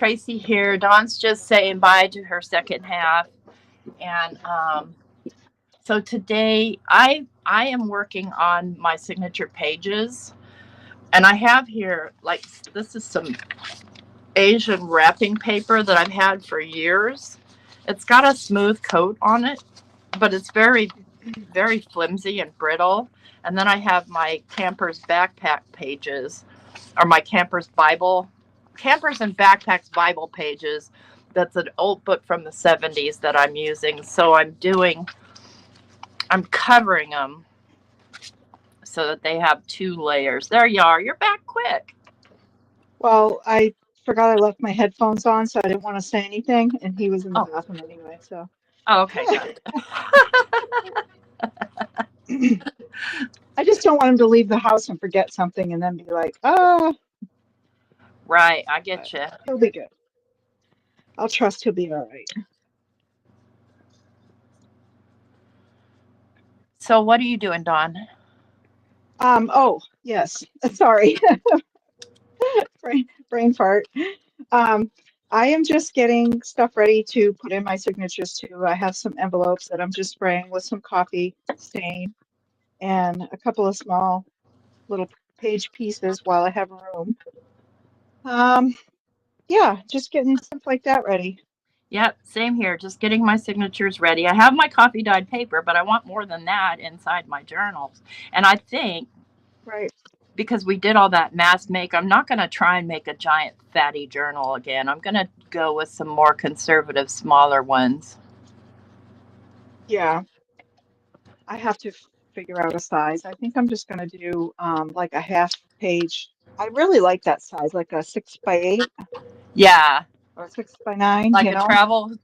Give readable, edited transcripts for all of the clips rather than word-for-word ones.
Tracy here. Dawn's just saying bye to her second half. And so today I am working on my signature pages. And I have here, like, this is some Asian wrapping paper that I've had for years. It's got a smooth coat on it, but it's very, very flimsy and brittle. And then I have my camper's backpack pages, or my Campers and Backpacks Bible pages. That's an old book from the 70s that I'm using. So I'm covering them so that they have two layers. There you are. You're back quick. Well, I forgot I left my headphones on, so I didn't want to say anything, and he was in the bathroom anyway, so. Oh, okay, got it. I just don't want him to leave the house and forget something and then be like, oh. Right, I get you. He'll be good. I'll trust he'll be all right. So what are you doing, Dawn? Oh, yes. Sorry. brain fart. I am just getting stuff ready to put in my signatures to. I have some envelopes that I'm just spraying with some coffee stain and a couple of small little page pieces while I have room. Yeah, just getting stuff like that ready. Yep, same here. Just getting my signatures ready. I have my coffee dyed paper, but I want more than that inside my journals. And I think, right, because we did all that mass make, I'm not going to try and make a giant fatty journal again. I'm going to go with some more conservative, smaller ones. Yeah, I have to figure out a size. I think I'm just going to do like a half page. I really like that size, like a 6x8. Yeah. Or 6x9, like you a know? travel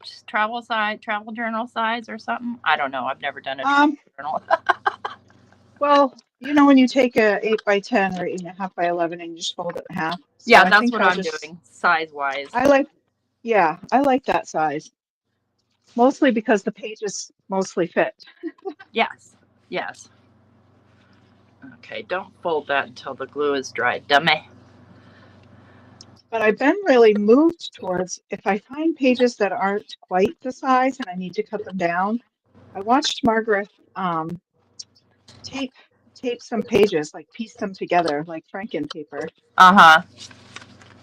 journal size or something. I don't know. I've never done a travel journal. Well, you know when you take a 8x10 or 8.5x11 and you just fold it in half. So yeah, I that's think what I'm doing, size wise. I like that size. Mostly because the pages mostly fit. Yes. Okay, don't fold that until the glue is dry, dummy. But I've been really moved towards, if I find pages that aren't quite the size and I need to cut them down, I watched Margaret tape some pages, like piece them together like Franken paper.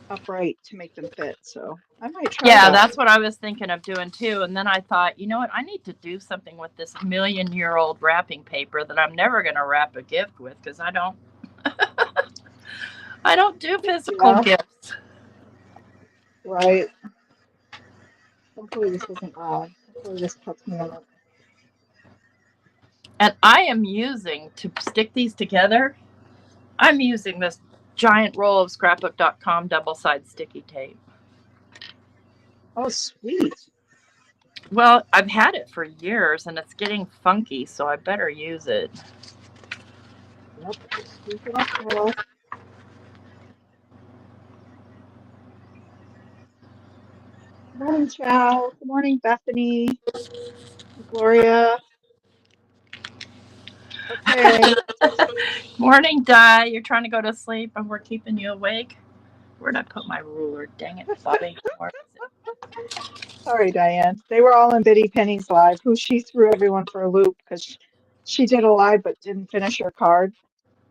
Upright to make them fit. So I might try that. Yeah, that's what I was thinking of doing too. And then I thought, you know what? I need to do something with this million-year-old wrapping paper that I'm never going to wrap a gift with because I don't do physical gifts. Right. Hopefully this isn't loud. Hopefully this cuts me out. And I am using, to stick these together, I'm using this giant roll of scrapbook.com double-side sticky tape. Oh, sweet. Well, I've had it for years and it's getting funky, so I better use it. Yep. Sweep it up, girl. Good morning, Chow. Good morning, Bethany. Gloria. Okay. Morning, Di. You're trying to go to sleep and we're keeping you awake. Where'd I put my ruler? Dang it, Bobby. Sorry, Diane. They were all in Biddy Penny's live, who she threw everyone for a loop because she did a live but didn't finish her card.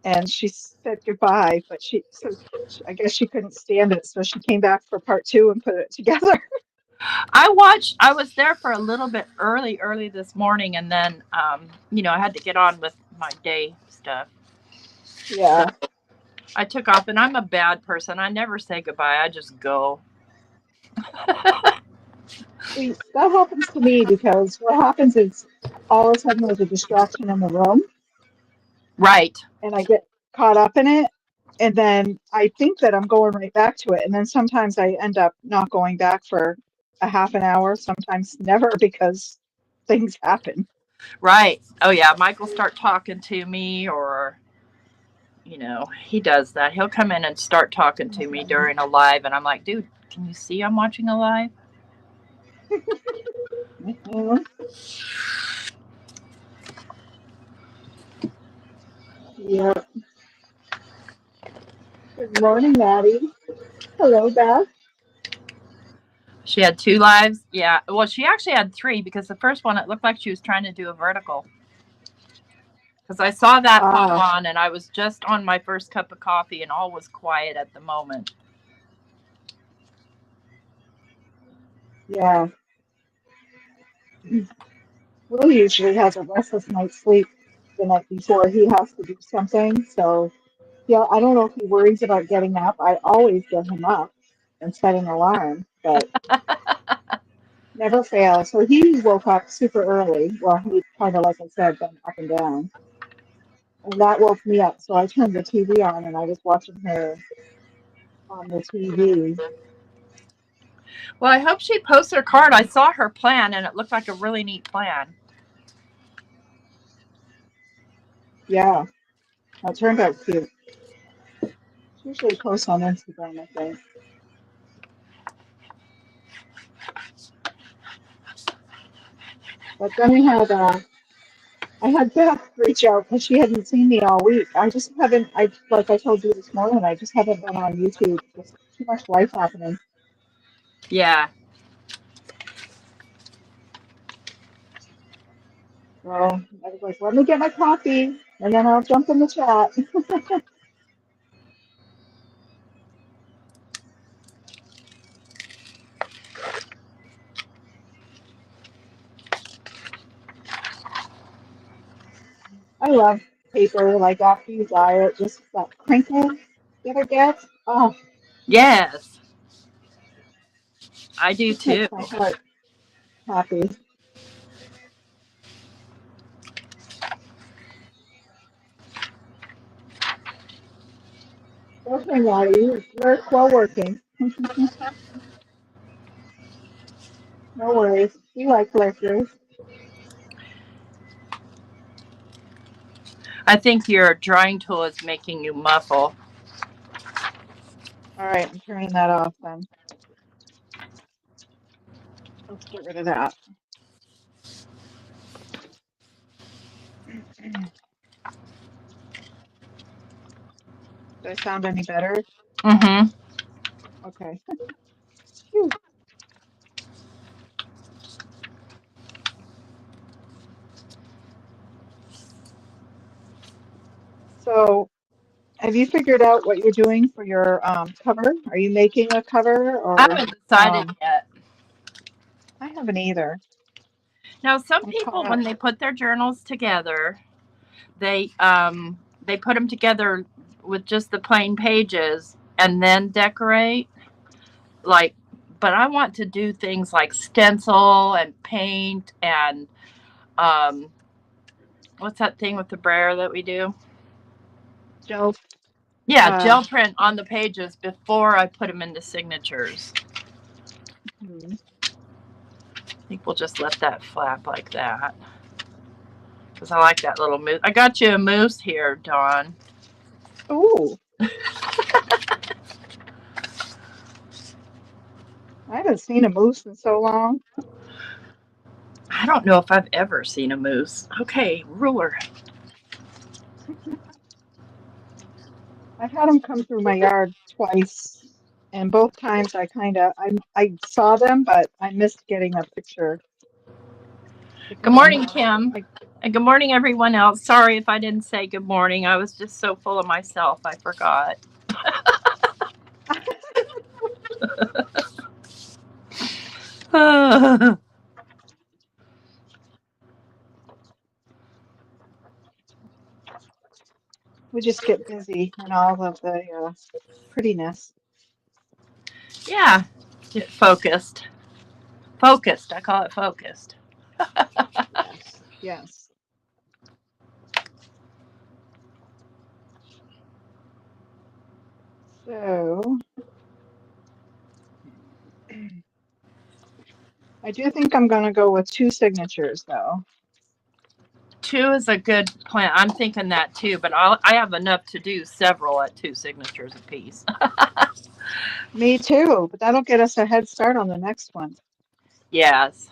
And she said goodbye, but I guess she couldn't stand it, so she came back for part 2 and put it together. I was there for a little bit early this morning, and then, I had to get on with my day stuff. Yeah. So I took off, and I'm a bad person. I never say goodbye. I just go. See, that happens to me because what happens is all of a sudden there's a distraction in the room. Right. And I get caught up in it. And then I think that I'm going right back to it. And then sometimes I end up not going back for a half an hour, sometimes never, because things happen. Right. Oh, yeah. Mike will start talking to me, or, he does that. He'll come in and start talking to me during a live. And I'm like, dude, can you see I'm watching a live? Yeah. Good morning, Maddie. Hello, Beth. She had 2 lives? Yeah. Well, she actually had 3 because the first one, it looked like she was trying to do a vertical. Because I saw that pop on and I was just on my first cup of coffee and all was quiet at the moment. Yeah. Will usually has a restless night's sleep the night before he has to do something. So, yeah, I don't know if he worries about getting up. I always get him up and set an alarm, but never fails. So he woke up super early. Well, he kind of, like I said, been up and down. And that woke me up. So I turned the TV on and I was watching her on the TV. Well, I hope she posts her card. I saw her plan and it looked like a really neat plan. Yeah, that turned out cute. She usually posts on Instagram, I think. But then I had Beth reach out because she hadn't seen me all week. I just haven't, like I told you this morning, I just haven't been on YouTube. Just too much life happening. Yeah. So I was like, let me get my coffee and then I'll jump in the chat. I love paper, like after you dye it, just that crinkle you ever get. Oh, Yes. I do just too. makes my heart happy. Okay, Lottie, you're well working. No worries. We like liquors. I think your drying tool is making you muffle. All right, I'm turning that off then. Let's get rid of that. Do I sound any better? Mm-hmm. Okay. Phew. So, have you figured out what you're doing for your cover? Are you making a cover I or haven't decided yet. I haven't either. Now, some I'm caught people, up. when they put their journals together, they put them together with just the plain pages and then decorate. Like, but I want to do things like stencil and paint and um, what's that thing with the brayer that we do? Gel. Yeah, Uh, gel print on the pages before I put them into signatures. hmm. I think we'll just let that flap like that because I like that little moose. I got you a moose here, Dawn. Ooh, I haven't seen a moose in so long. I don't know if I've ever seen a moose. Okay, ruler. I've had them come through my yard twice, and both times I saw them, but I missed getting a picture Good because morning, Kim. I And good morning, everyone else. Sorry if I didn't say good morning. I was just so full of myself, I forgot. we just get busy and all of the prettiness. Yeah, get focused. Focused. I call it focused. Yes, yes. So I do think I'm gonna go with two signatures though. 2 is a good plan. I'm thinking that too, but I have enough to do several at 2 signatures apiece. Me too, but that'll get us a head start on the next one. Yes.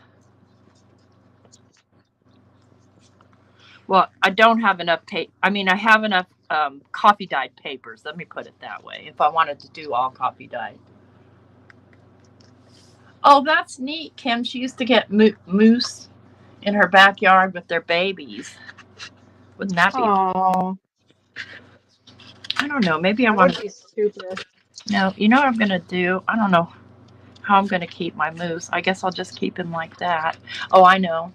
Well, I don't have enough I have enough coffee dyed papers. Let me put it that way. If I wanted to do all coffee dyed. Oh, that's neat, Kim. She used to get moose in her backyard with their babies. Wouldn't that be? Oh, I don't know. Maybe I that want would to. be super. No, you know what I'm going to do? I don't know how I'm going to keep my moose. I guess I'll just keep him like that. Oh, I know.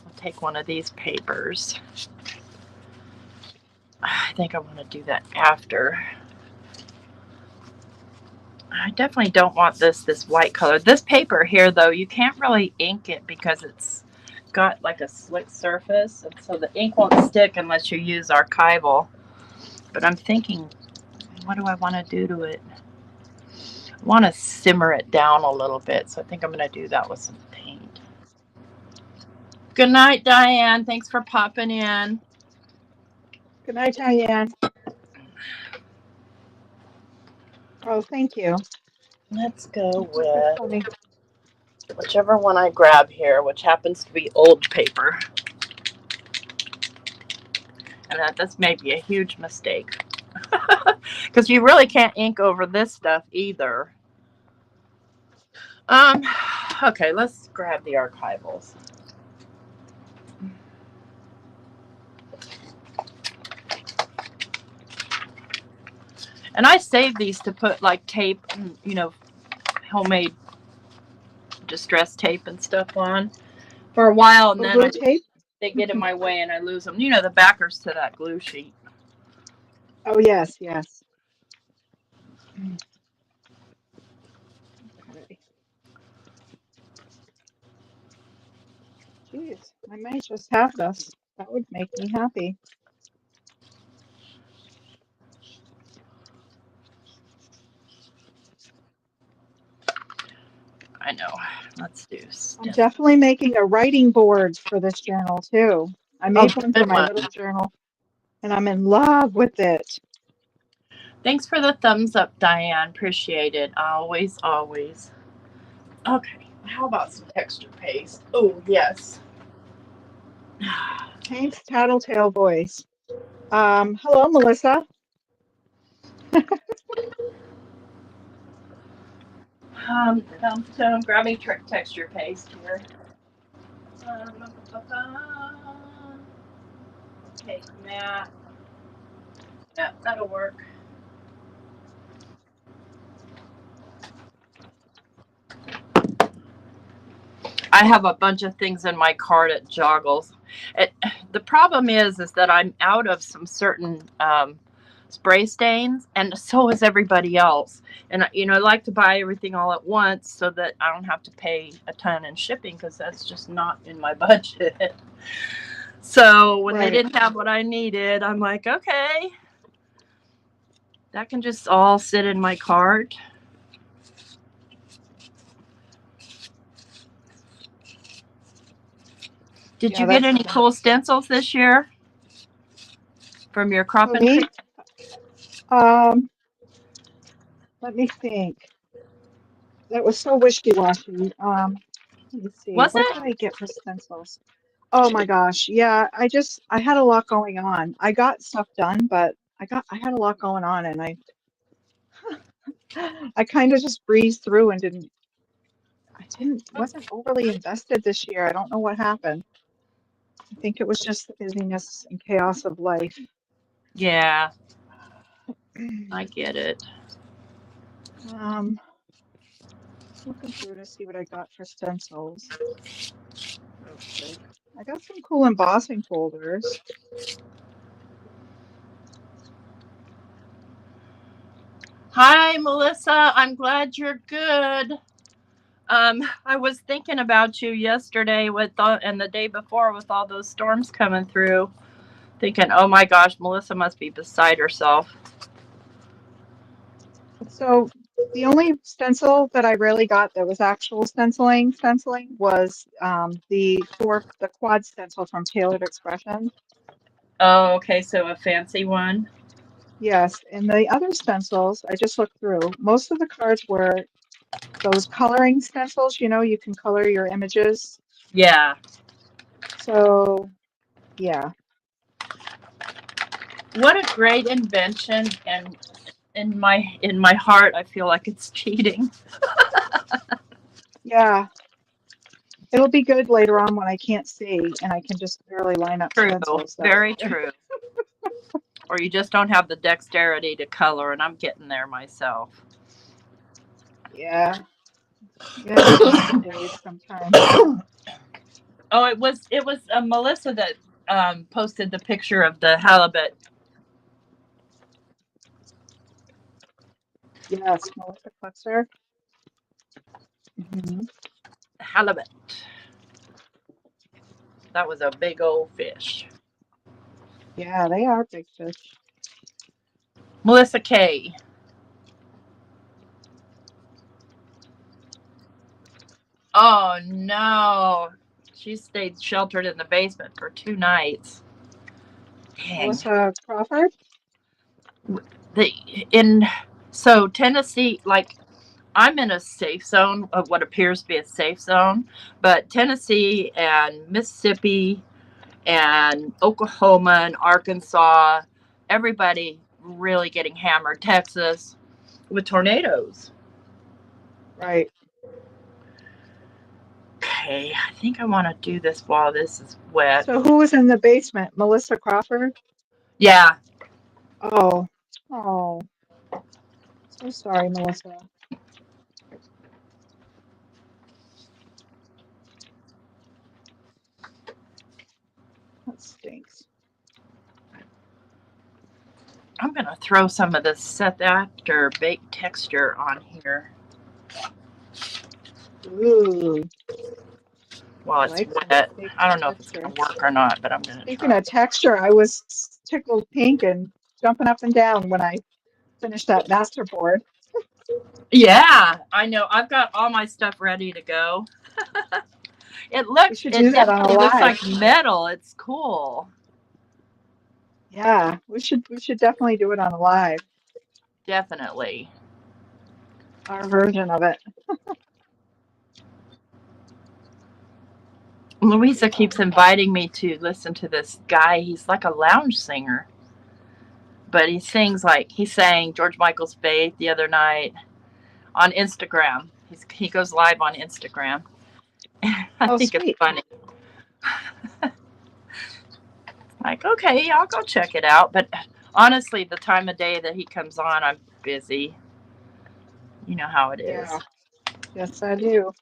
I'll take one of these papers. I think I want to do that after. I definitely don't want this white color. This paper here, though, you can't really ink it because it's got like a slick surface, and so the ink won't stick unless you use archival. But I'm thinking, what do I want to do to it? I want to simmer it down a little bit, so I think I'm going to do that with some paint. Good night, Diane. Thanks for popping in. Good night, Diane. Oh, thank you. Let's go This is with funny. whichever one I grab here, which happens to be old paper. And that's maybe a huge mistake. Because you really can't ink over this stuff either. Okay, let's grab the archivals. And I save these to put like tape, you know, homemade distress tape and stuff on for a while, and then Glue tape? they get in my way and I lose them. You know, the backers to that glue sheet. Oh, yes, yes. Okay. Jeez, I might just have this. That would make me happy. I know. Let's do I'm stencil. definitely making a writing board for this journal too. I made one for Good my one. little journal, and I'm in love with it. Thanks for the thumbs up, Diane. Appreciate it. Always, always. Okay. How about some texture paste? Oh, yes. Hank's tattletale voice. Hello, Melissa. So I'm grabbing texture paste here. Okay, matte. Yep, that'll work. I have a bunch of things in my cart at Joggles. The problem is that I'm out of some certain spray stains, and so is everybody else. And you know, I like to buy everything all at once so that I don't have to pay a ton in shipping because that's just not in my budget. So when they didn't have what I needed, I'm like, okay, that can just all sit in my cart. Did you get any cool stencils this year from your crop and me? Let me think. That was so wishy-washy. Let me see. Was What it? did I get for stencils? Oh my gosh. Yeah, I had a lot going on. I got stuff done, but I had a lot going on, and I kind of just breezed through and wasn't overly invested this year. I don't know what happened. I think it was just the busyness and chaos of life. Yeah, I get it. Looking through to see what I got for stencils. Okay. I got some cool embossing folders. Hi, Melissa. I'm glad you're good. I was thinking about you yesterday and the day before with all those storms coming through, thinking, oh my gosh, Melissa must be beside herself. So the only stencil that I really got that was actual stenciling was the quad stencil from Tailored Expression. Oh, okay, so a fancy one. Yes, and the other stencils, I just looked through. Most of the cards were those coloring stencils, you know, you can color your images. Yeah. So, yeah. What a great invention and in my heart, I feel like it's cheating. Yeah. It'll be good later on when I can't see and I can just barely line up True. stencils. Very true. Or you just don't have the dexterity to color, and I'm getting there myself. Yeah. Yeah, it's just some days sometimes. Oh, it was Melissa that posted the picture of the halibut. Yes, Melissa Klutzer. Hmm. Halibut. That was a big old fish. Yeah, they are big fish. Melissa K. Oh no. She stayed sheltered in the basement for 2 nights. Dang. Melissa Crawford? So Tennessee, like, I'm in a safe zone of what appears to be a safe zone, but Tennessee and Mississippi and Oklahoma and Arkansas, everybody really getting hammered. Texas with tornadoes. Right. Okay, I think I want to do this while this is wet. So who was in the basement? Melissa Crawford? Yeah. Oh. Oh. So sorry, Melissa. That stinks. I'm going to throw some of this set after baked texture on here Ooh. while I it's like some wet. baked I don't know if it's texture. going to work or not, but I'm going to Speaking try. of texture, I was tickled pink and jumping up and down when I finished that masterboard. Yeah, I know. I've got all my stuff ready to go. We should It do that on a definitely looks live. like metal. It's cool. Yeah, we should definitely do it on a live. Definitely. Our version of it. Louisa keeps inviting me to listen to this guy. He's like a lounge singer, but he sang George Michael's Faith the other night on Instagram. He goes live on Instagram. I think it's Sweet. funny. Like, okay, I'll go check it out. But honestly, the time of day that he comes on, I'm busy. You know how it is. Yeah. Yes, I do.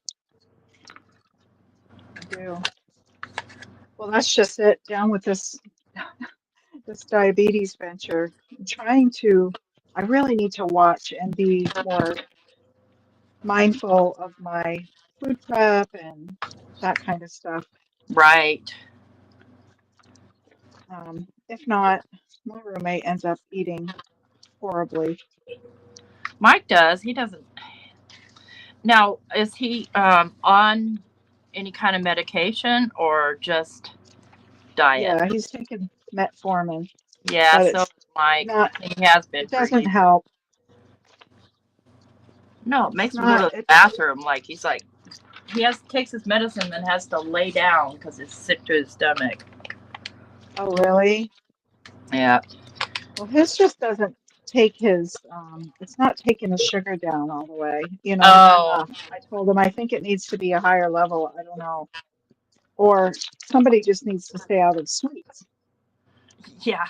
I do. Well, that's just it. Down with this diabetes venture. I really need to watch and be more mindful of my food prep and that kind of stuff. Right. If not, my roommate ends up eating horribly. Mike does. He doesn't. Now, is he on any kind of medication or just diet? Yeah, he's taking metformin, Yeah, but so it's Mike, not, he has been it for doesn't years. help. No, it It's makes him go not, to the bathroom. Like, takes his medicine and has to lay down because it's sick to his stomach. oh, really? Yeah. Well, his just doesn't take it's not taking the sugar down all the way, not Oh, enough. I told him I think it needs to be a higher level. I don't know. Or somebody just needs to stay out of sweets. yeah.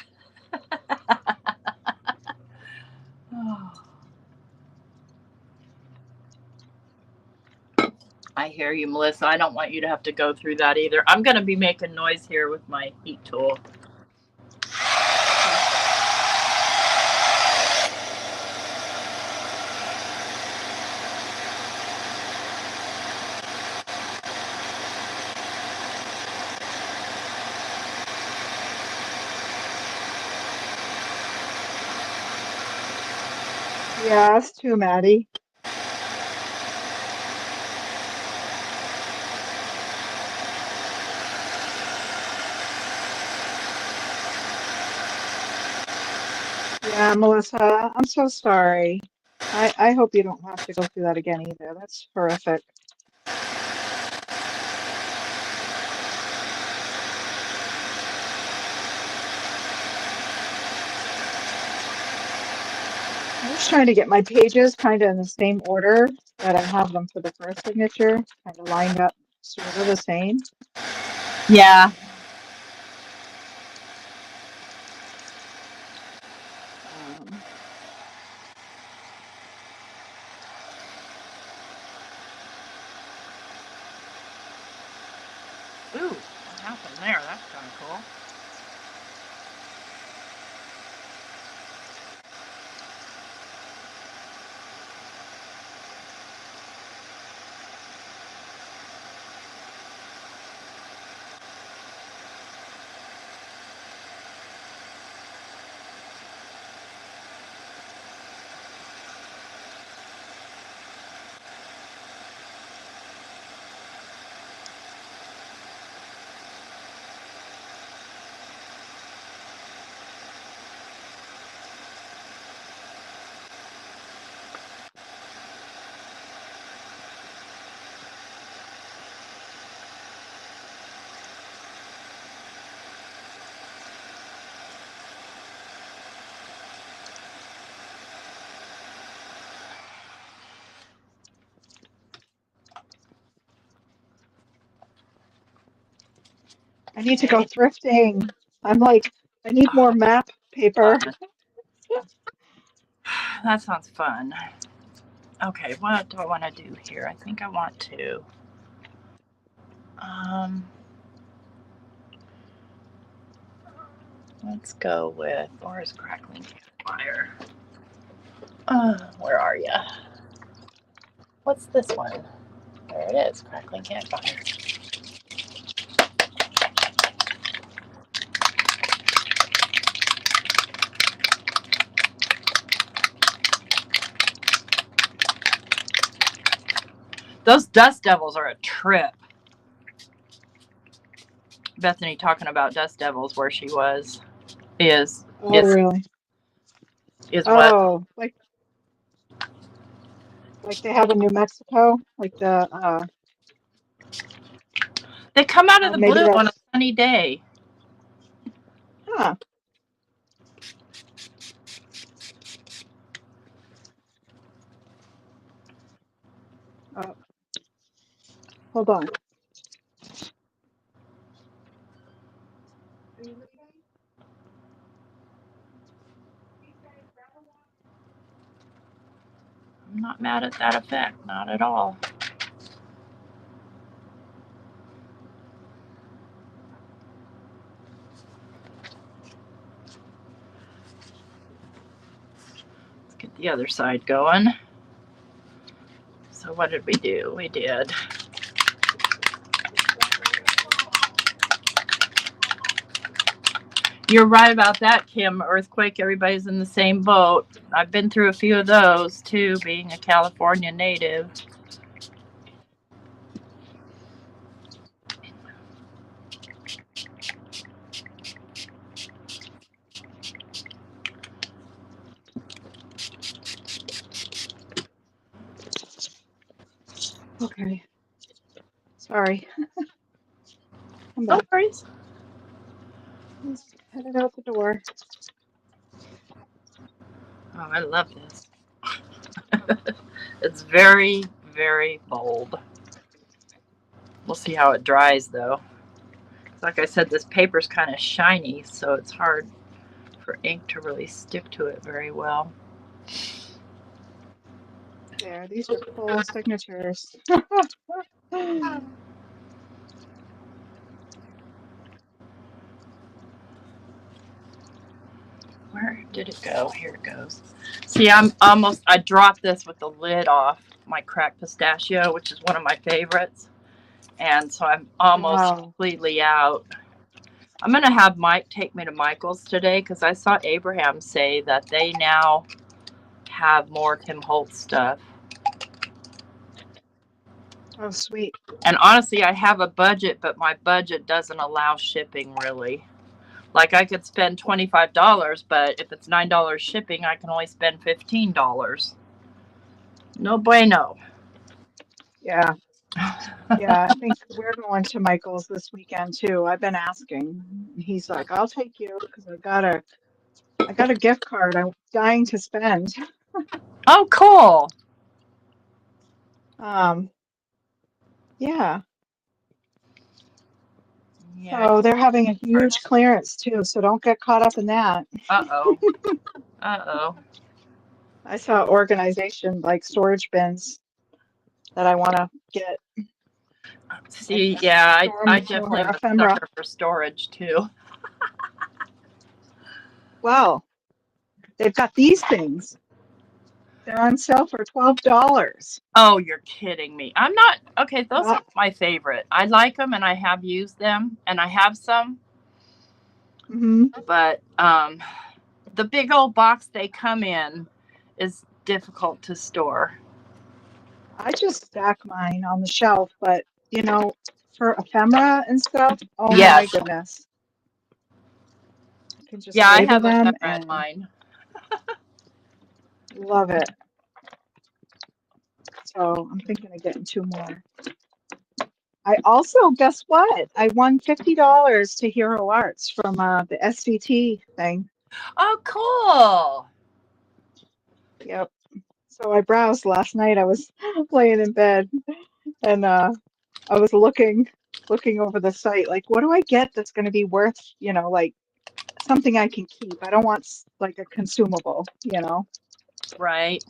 Oh. I hear you, Melissa. I don't want you to have to go through that either. I'm going to be making noise here with my heat tool. Yeah, us too, Maddie. Yeah, Melissa, I'm so sorry. I hope you don't have to go through that again either. That's horrific. just trying to get my pages kind of in the same order that I have them for the first signature, kind of lined up sort of the same. Yeah. Ooh, what happened there? That's kind of cool. I need to go thrifting. I'm like, I need more map paper. That sounds fun. Okay, what do I want to do here? I think I want to. Let's go with, where's Crackling Campfire? Where are you? What's this one? There it is, Crackling Campfire. Those dust devils are a trip. Bethany talking about dust devils where she was is Really? Is what? Oh, like they have in New Mexico, like the They come out of the maybe blue on a that's sunny day. huh. Hold on. I'm not mad at that effect, not at all. Let's get the other side going. So what did we do? We did. You're right about that, Kim. Earthquake, everybody's in the same boat. I've been through a few of those too, being a California native. Okay. Sorry. No worries. Just headed out the door. Oh, I love this. It's very, very bold. We'll see how it dries though. Like I said, this paper's kind of shiny, so it's hard for ink to really stick to it very well. There, these are full signatures. Where did it go? Here it goes. See, I dropped this with the lid off my cracked pistachio, which is one of my favorites. And so I'm almost completely out. I'm going to have Mike take me to Michael's today because I saw Abraham say that they now have more Tim Holtz stuff. Oh, sweet. And honestly, I have a budget, but my budget doesn't allow shipping really. Like I could spend $25, but if it's $9 shipping, I can only spend $15. No bueno. Yeah. Yeah, I think we're going to Michael's this weekend too. I've been asking. He's like, "I'll take you because I got a gift card I'm dying to spend." Oh, cool. Yeah. Yeah. So they're having a huge clearance too, so don't get caught up in that. Uh-oh. Uh-oh. I saw organization like storage bins that I want to get and See, yeah, store I more definitely am a ephemera. sucker for storage too. Well, they've got these things. They're on sale for $12. Oh, you're kidding me. I'm not okay, those Yeah. are my favorite. I like them and I have used them and I have some, Hmm. but the big old box they come in is difficult to store. I just stack mine on the shelf, but you know, for ephemera and stuff, oh my Yes. goodness. You can just Yeah, I label have them ephemera in and mine. love it. So I'm thinking of getting two more. I also, guess what? I won $50 to Hero Arts from the SVT thing. Oh, cool. Yep. So I browsed last night. I was laying in bed and I was looking over the site, like, what do I get that's going to be worth, like something I can keep. I don't want like a consumable. Right.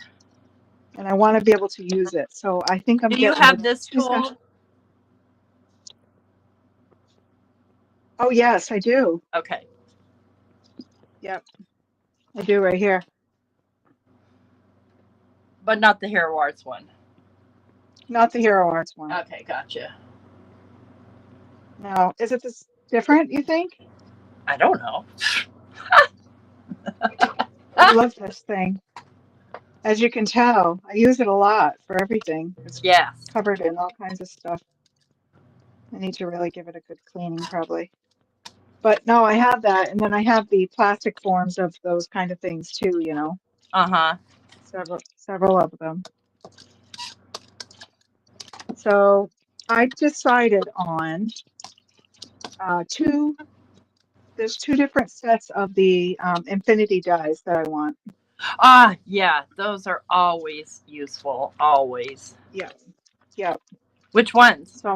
And I want to be able to use it. So I think I'm Do you getting have the this two sets. tool? Oh, yes, I do. Okay. Yep, I do right here. But not the Hero Arts one. Not the Hero Arts one. Okay, gotcha. No, is it this different, you think? I don't know. I love this thing. As you can tell, I use it a lot for everything. It's Yes. covered in all kinds of stuff. I need to really give it a good cleaning, probably. But no, I have that, and then I have the plastic forms of those kind of things too. Uh-huh. Several of them. So I decided on two. There's two different sets of the infinity dies that I want. Ah, yeah, those are always useful. Always. Yeah, yeah. Which ones? So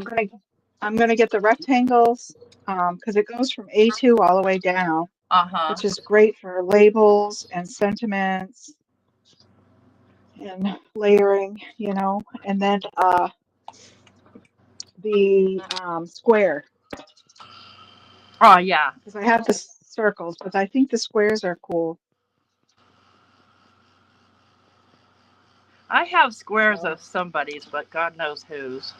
I'm gonna get the rectangles because it goes from A2 all the way down, Uh-huh. which is great for labels and sentiments and layering. And then the square Oh, yeah. because I have the circles, but I think the squares are cool. I have squares So of somebody's, but God knows whose.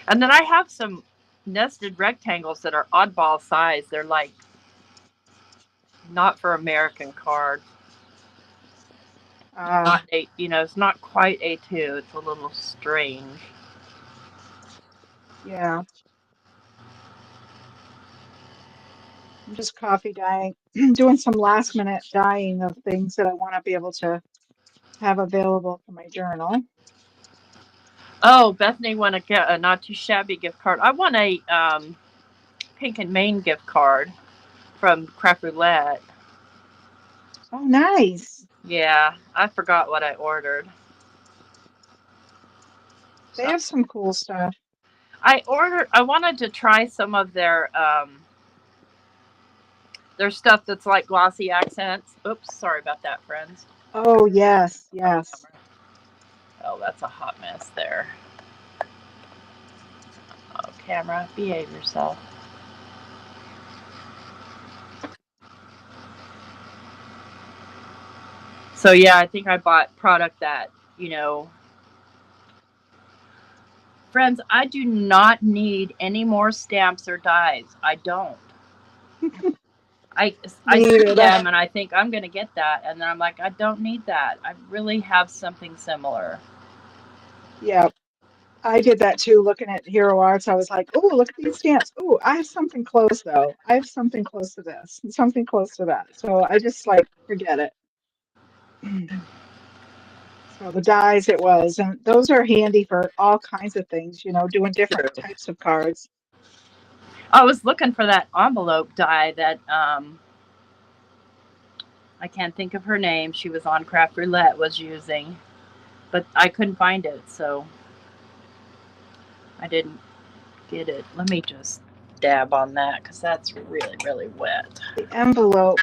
And then I have some nested rectangles that are oddball size. They're like not for American cards. uh, Not it's not quite A2. It's a little strange. yeah, I'm just coffee dyeing, doing some last minute dyeing of things that I want to be able to have available for my journal. Oh, Bethany want to get a not too shabby gift card. I want a Pink and Main gift card from Craft Roulette. Oh, nice. Yeah, I forgot what I ordered. They So have some cool stuff. I wanted to try some of their stuff that's like glossy accents. Oops, sorry about that, friends. Oh, yes, yes. Oh, that's a hot mess there. Oh, camera, behave yourself. So yeah, I think I bought product that, friends, I do not need any more stamps or dies. I don't. I Me I see either. them and I think I'm gonna get that, and then I'm like, I don't need that. I really have something similar. Yeah, I did that too, looking at Hero Arts. I was like, oh, look at these stamps. Oh, I have something close though. I have something close to this, and something close to that. So I just like forget it. So the dies it was, and those are handy for all kinds of things, doing different True. types of cards. I was looking for that envelope die that I can't think of her name. She was on Craft Roulette was using, but I couldn't find it, so I didn't get it. Let me just dab on that because that's really, really wet. The envelope.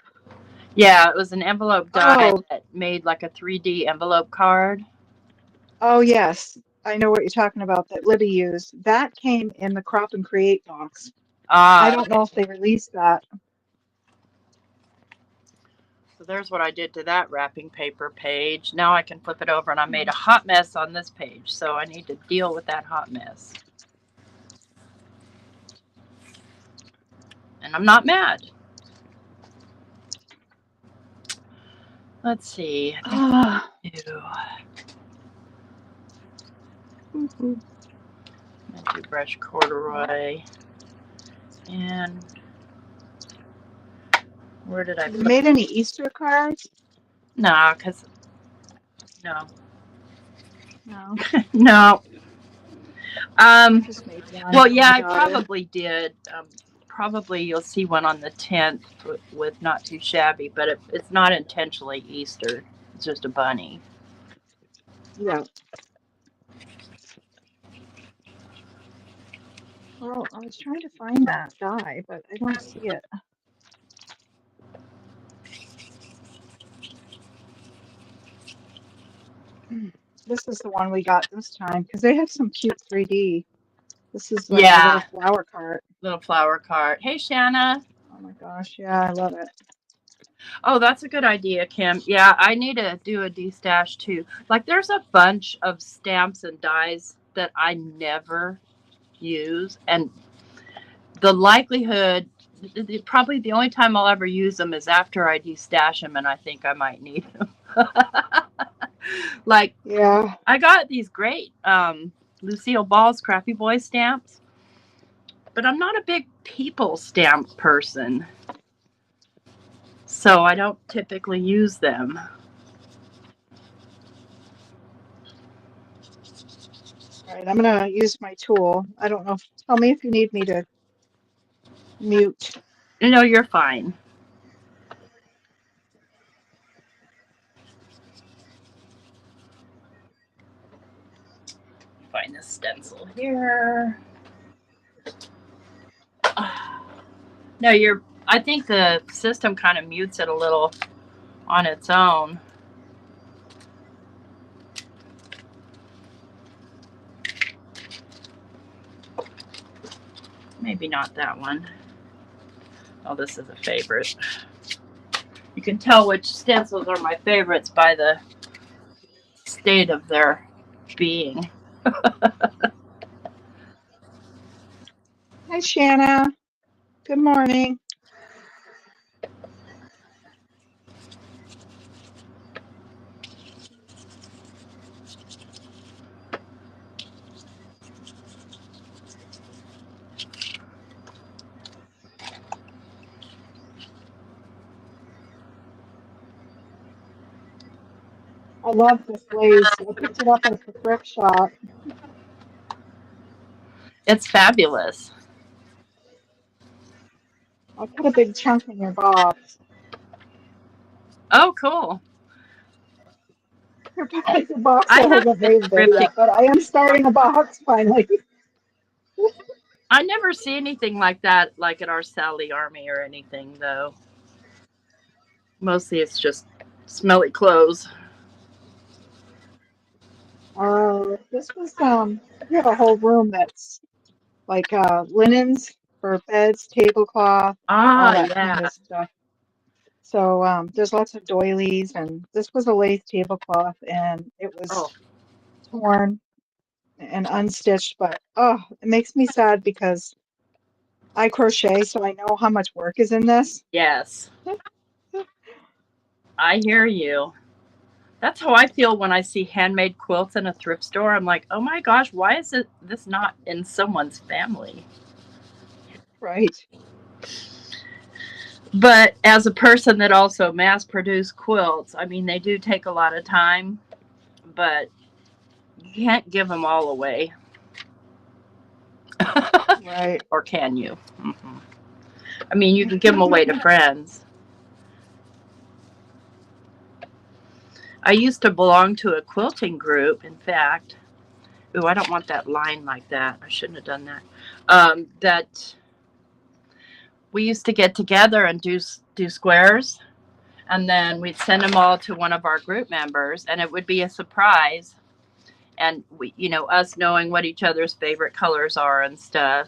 Yeah, it was an envelope die Oh, that made like a 3D envelope card. oh yes. I know what you're talking about that Libby used. That came in the Crop and Create box. I Ah, don't know okay. if they released that. So there's what I did to that wrapping paper page. Now I can flip it over, and I made Hmm. a hot mess on this page, so I need to deal with that hot mess. And I'm not mad. Let's see. I think Ah, I do. I'm gonna do brush corduroy. And where did I have you put? made any Easter cards? No, because no, No, no. I Um. just made one Well, for yeah, my I daughter. probably did. Probably you'll see one on the 10th with Not Too Shabby, but it's not intentionally Easter. It's just a bunny. Yeah. Well, I was trying to find that die, but I don't see it. This is the one we got this time because they have some cute 3D. This is like a little Yeah, flower cart. little flower cart. Hey, Shanna. Oh my gosh, yeah, I love it. Oh, that's a good idea, Kim. Yeah, I need to do a destash too. Like, there's a bunch of stamps and dies that I never use, and the likelihood, probably the only time I'll ever use them is after I destash them, and I think I might need them. Like, Yeah, I got these great Lucille Ball's Crappy Boy stamps, but I'm not a big people stamp person, so I don't typically use them. all right, I'm gonna use my tool. I don't know. Tell me if you need me to mute. You know, you're fine. Find this stencil here. No, you're. I think the system kind of mutes it a little on its own. Maybe not that one. Oh, this is a favorite. You can tell which stencils are my favorites by the state of their being. Hi, Shanna. Good morning. I love this lace. I picked it up at the thrift shop. It's fabulous. I put a big chunk in your box. Oh, cool. It's a box I that have hasn't been made there thrifting. yet, but I am starting a box finally. I never see anything like that, like at our Sally Army or anything, though. Mostly it's just smelly clothes. This was we have a whole room that's like linens for beds, tablecloth, all Ah, that kind yeah. of stuff. So there's lots of doilies, and this was a lace tablecloth, and it was Oh, torn and unstitched. But oh, it makes me sad because I crochet, so I know how much work is in this. yes. I hear you. That's how I feel when I see handmade quilts in a thrift store. I'm like, oh my gosh, why is this not in someone's family? Right. But as a person that also mass produced quilts, I mean, they do take a lot of time, but you can't give them all away. Right. Or can you? I mean, you can give them away to friends. I used to belong to a quilting group, in fact. Ooh, I don't want that line like that. I shouldn't have done that. That we used to get together and do squares, and then we'd send them all to one of our group members, and it would be a surprise. And we, us knowing what each other's favorite colors are and stuff.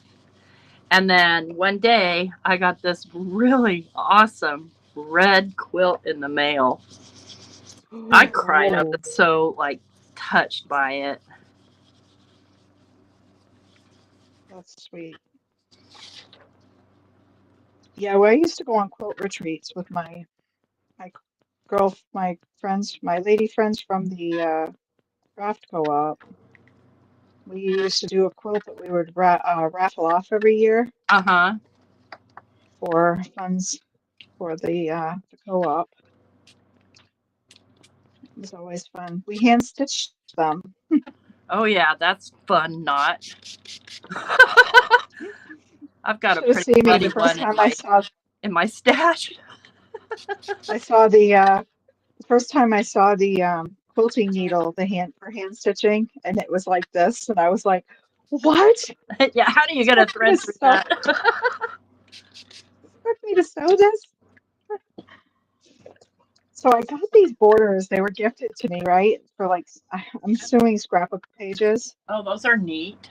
And then one day I got this really awesome red quilt in the mail. I cried. I was so like touched by it. That's sweet. Yeah, well, I used to go on quilt retreats with my friends, my lady friends from the craft co-op. We used to do a quilt that we would raffle off every year Uh-huh. for funds for the co-op. It was always fun. We hand stitched them. Oh yeah, that's fun. Not. I've got a Should have pretty seen me funny the first one time I saw in my stash. the first time I saw the quilting needle, the hand for hand stitching, and it was like this, and I was like, "What? Yeah, how do you get a thread through that? Expect me to sew this?" So I got these borders. They were gifted to me, right? For like, I'm assuming scrapbook pages. Oh, those are neat.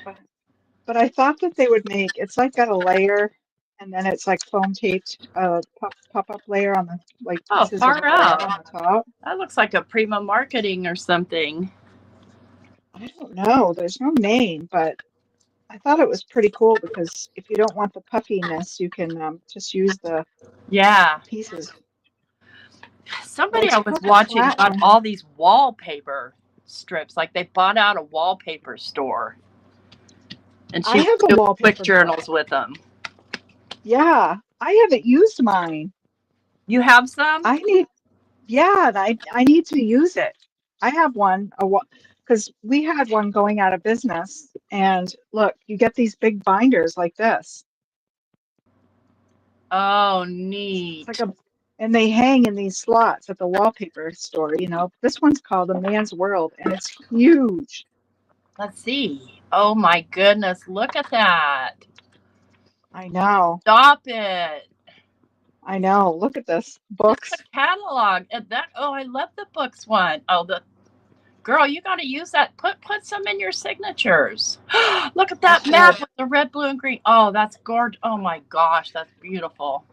But I thought that they would make, it's like got a layer, and then it's like foam taped pop-up layer on the like Oh, pieces of far board out. on the top. That looks like a Prima marketing or something. I don't know. There's no name, but I thought it was pretty cool because if you don't want the puffiness, you can just use the Yeah. pieces. But Somebody it's I was perfect watching flat got one. all these wallpaper strips. Like they bought out a wallpaper store. And I she was have a doing quick wallpaper book. journals with them. Yeah, I haven't used mine. You have some? I need, yeah, I need to use it. I have one, because we had one going out of business. And look, you get these big binders like this. Oh, It's like neat. and they hang in these slots at the wallpaper store. This one's called A Man's World, and it's huge. Let's see. Oh my goodness, look at that. I know. Stop it. I know. Look at this. It's Books. a catalog. I love the books one. Oh, the girl, you got to use that. Put some in your signatures. Look at I that map should. with the red, blue, and green. Oh, that's gorgeous. Oh my gosh, that's beautiful.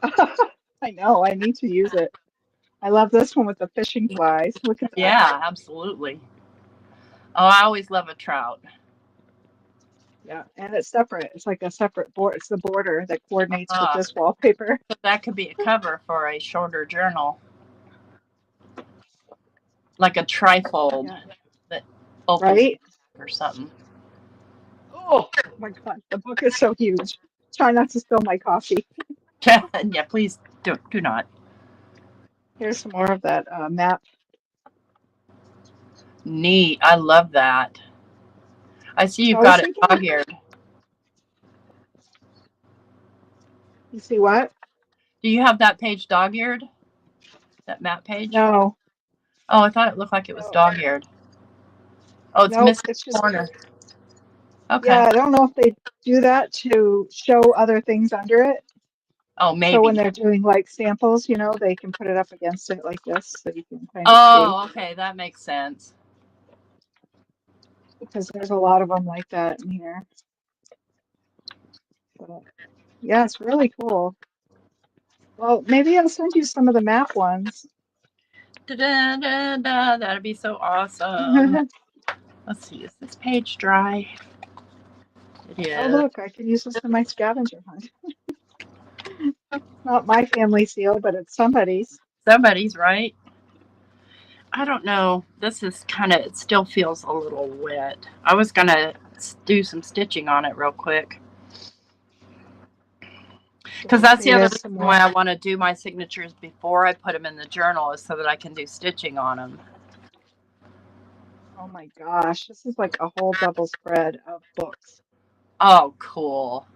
I know. I need to use it. I love this one with the fishing flies. Look at that. Yeah, absolutely. Oh, I always love a trout. Yeah, and it's separate. It's like a separate board. It's the border that coordinates with Uh, this wallpaper. so that could be a cover for a shorter journal, like a trifold Yeah, that opens right? or something. Oh my God, the book is so huge. Try not to spill my coffee. Yeah, please do not. Here's some more of that map. Neat. I love that. I see So you've I was got it thinking, dog-eared. you see what? Do you have that page dog-eared? That map page? No, Oh, I thought it looked like it was no, dog-eared. Oh, it's nope. missing It's a just, corner. Okay. yeah, I don't know if they do that to show other things under it. Oh, So when maybe. they're doing like samples, they can put it up against it like this so you can kind of see. Oh, okay. That makes sense. Because there's a lot of them like that in here. But yeah, it's really cool. Well, maybe I'll send you some of the map ones. Da-da-da-da. That'd be so awesome. Let's see. Is this page dry? It Oh, is. look, I can use this in my scavenger hunt. Not my family seal, but it's somebody's. Somebody's right. I don't know. This is it still feels a little wet. I was going to do some stitching on it real quick. Because that's See, the other there's reason some why more. I want to do my signatures before I put them in the journal is so that I can do stitching on them. Oh my gosh, this is like a whole double spread of books. Oh, cool.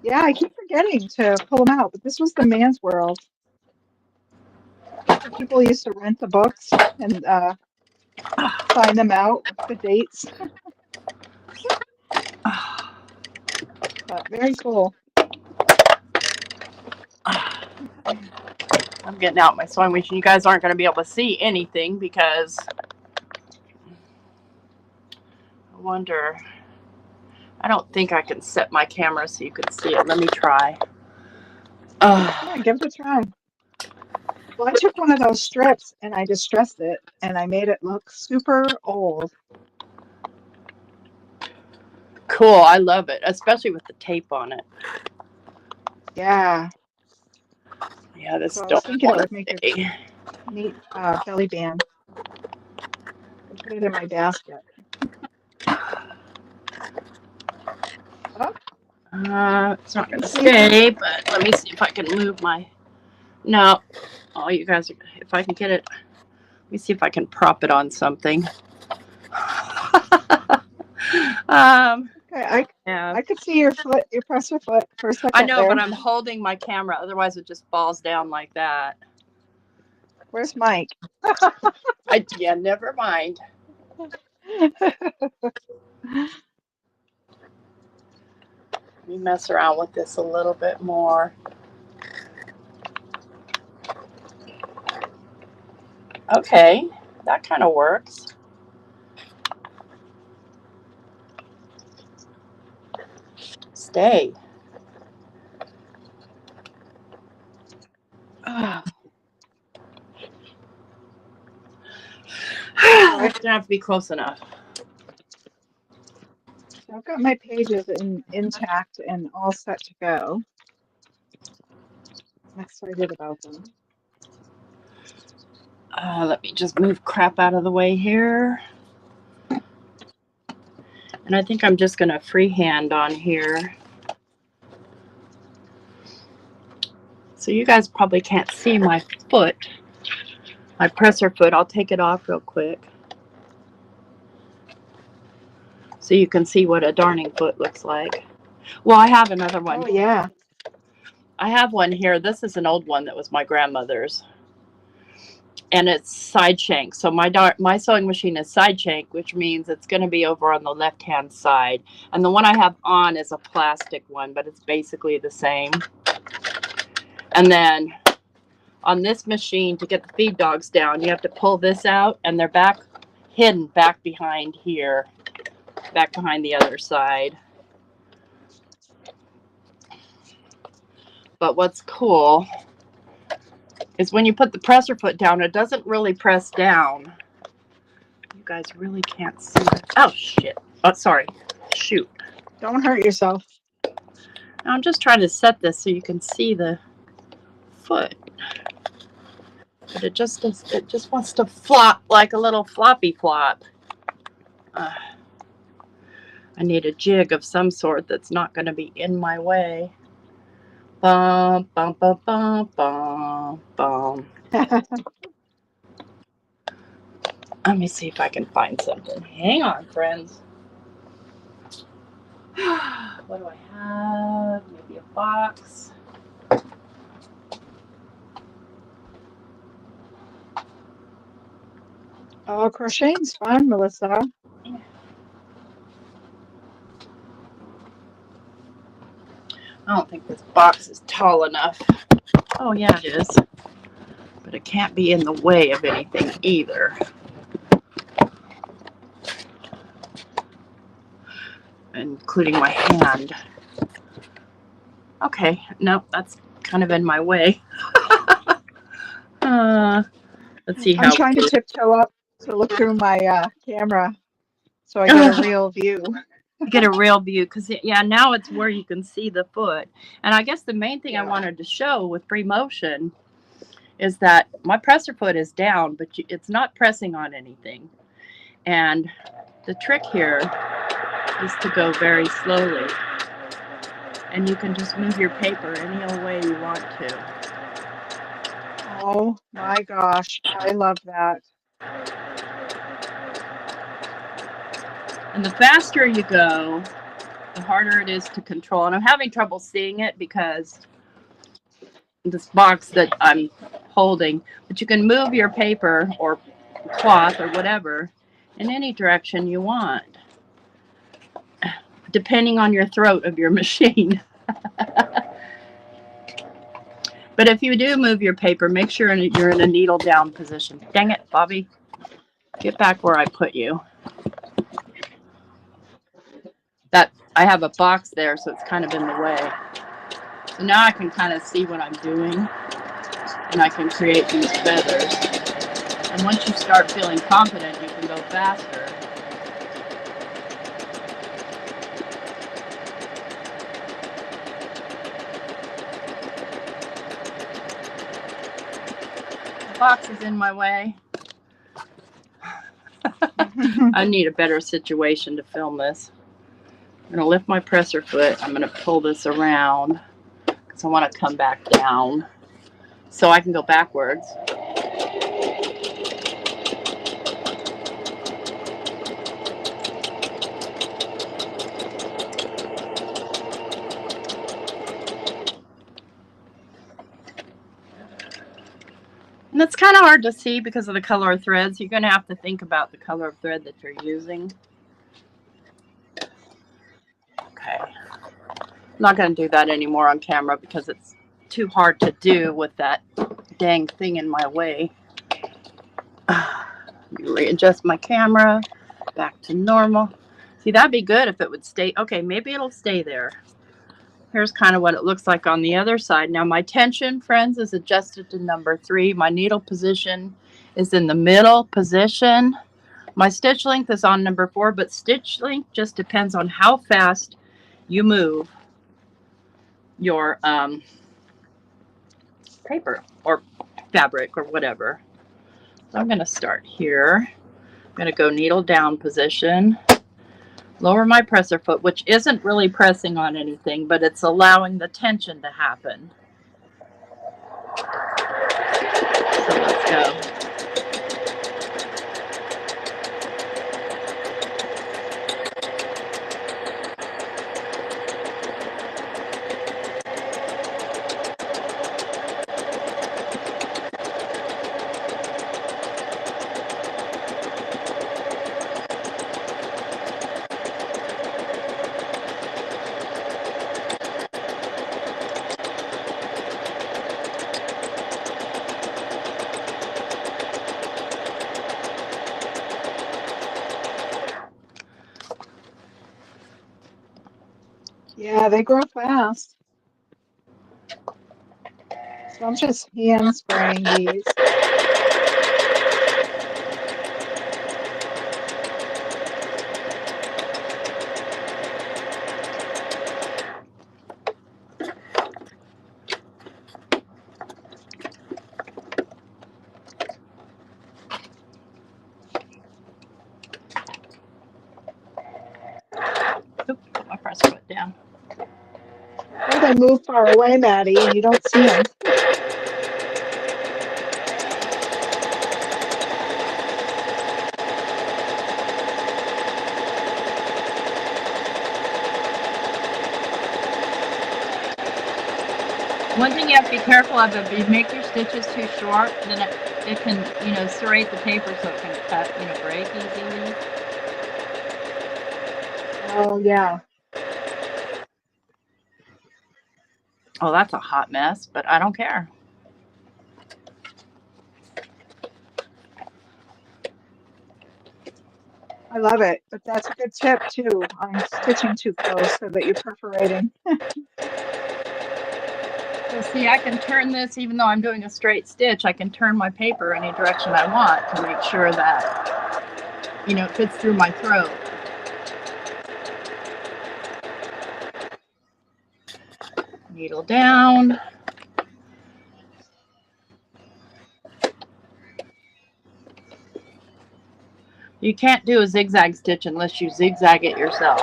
Yeah, I keep forgetting to pull them out, but this was the man's world. People used to rent the books and sign them out with the dates, but very cool. I'm getting out my sewing machine. You guys aren't going to be able to see anything because I wonder. I don't think I can set my camera so you can see it. Let me try. Yeah, give it a try. Well, I took one of those strips and I distressed it and I made it look super old. Cool. I love it, especially with the tape on it. Yeah. Yeah, this So I was don't thinking it want would to make a stay. neat belly band. I put it in my basket. Oh, It's not going to see. stay, but let me see if I can move my... No. Oh, you guys, if I can get it... Let me see if I can prop it on something. Okay, Yeah. I could see your foot, your presser foot for a second I know, there. but I'm holding my camera. Otherwise, it just falls down like that. Where's Mike? Yeah, never mind. Let me mess around with this a little bit more. Okay, that kind of works. Stay. It's gonna have to be close enough. I've got my pages intact and all set to go. I'm excited about them. Let me just move crap out of the way here. And I think I'm just gonna freehand on here. So you guys probably can't see my foot, my presser foot. I'll take it off real quick so you can see what a darning foot looks like. Well, I have another one. Oh yeah. I have one here. This is an old one that was my grandmother's. And it's side shank. So my sewing machine is side shank, which means it's going to be over on the left-hand side. And the one I have on is a plastic one, but it's basically the same. And then on this machine, to get the feed dogs down, you have to pull this out, and they're hidden back behind here, back behind the other side. But what's cool is when you put the presser foot down, it doesn't really press down. You guys really can't see it. Oh, shit. Oh, sorry. Shoot. Don't hurt yourself. I'm just trying to set this so you can see the foot. But it just wants to flop like a little floppy flop. I need a jig of some sort that's not going to be in my way. Bum, bum, bum, bum, bum, bum. Let me see if I can find something. Hang on, friends. What do I have? Maybe a box. Oh, crocheting's fun, Melissa. Yeah. I don't think this box is tall enough. Oh, yeah, it is. But it can't be in the way of anything either. Including my hand. Okay, nope, that's kind of in my way. Let's see how. I'm trying to tiptoe up to look through my camera so I get a real view. Get a real view, because yeah, now it's where you can see the foot. And I guess the main thing I wanted to show with free motion is that my presser foot is down, but it's not pressing on anything. And the trick here is to go very slowly. And you can just move your paper any old way you want to. Oh my gosh, I love that. And the faster you go, the harder it is to control. And I'm having trouble seeing it because this box that I'm holding, but you can move your paper or cloth or whatever in any direction you want, depending on your throat of your machine. But if you do move your paper, make sure you're in a needle down position. Dang it, Bobby. Get back where I put you. That I have a box there, so it's kind of in the way. So now I can kind of see what I'm doing, and I can create these feathers. And once you start feeling confident, you can go faster. The box is in my way. I need a better situation to film this. I'm going to lift my presser foot. I'm going to pull this around because I want to come back down so I can go backwards. And it's kind of hard to see because of the color of threads. You're going to have to think about the color of thread that you're using. Okay. I'm not going to do that anymore on camera because it's too hard to do with that dang thing in my way. Readjust my camera back to normal. See, that'd be good if it would stay. Okay, maybe it'll stay there. Here's kind of what it looks like on the other side. Now my tension, friends, is adjusted to number 3. My needle position is in the middle position. My stitch length is on number 4, but stitch length just depends on how fast you move your paper or fabric or whatever. So I'm going to start here. I'm going to go needle down position. Lower my presser foot, which isn't really pressing on anything, but it's allowing the tension to happen. So let's go. Yeah, they grow fast. So I'm just hand spraying these. Oop, put my presser foot down. Oh, they move far away, Maddie, and you don't see them. One thing you have to be careful of, if you make your stitches too short, then it can, serrate the paper so it can cut, break easily. Oh, yeah. Oh, that's a hot mess, but I don't care. I love it, but that's a good tip too on stitching too close so that you're perforating. So see, I can turn this, even though I'm doing a straight stitch, I can turn my paper any direction I want to make sure that, it fits through my throat. Needle down. You can't do a zigzag stitch unless you zigzag it yourself.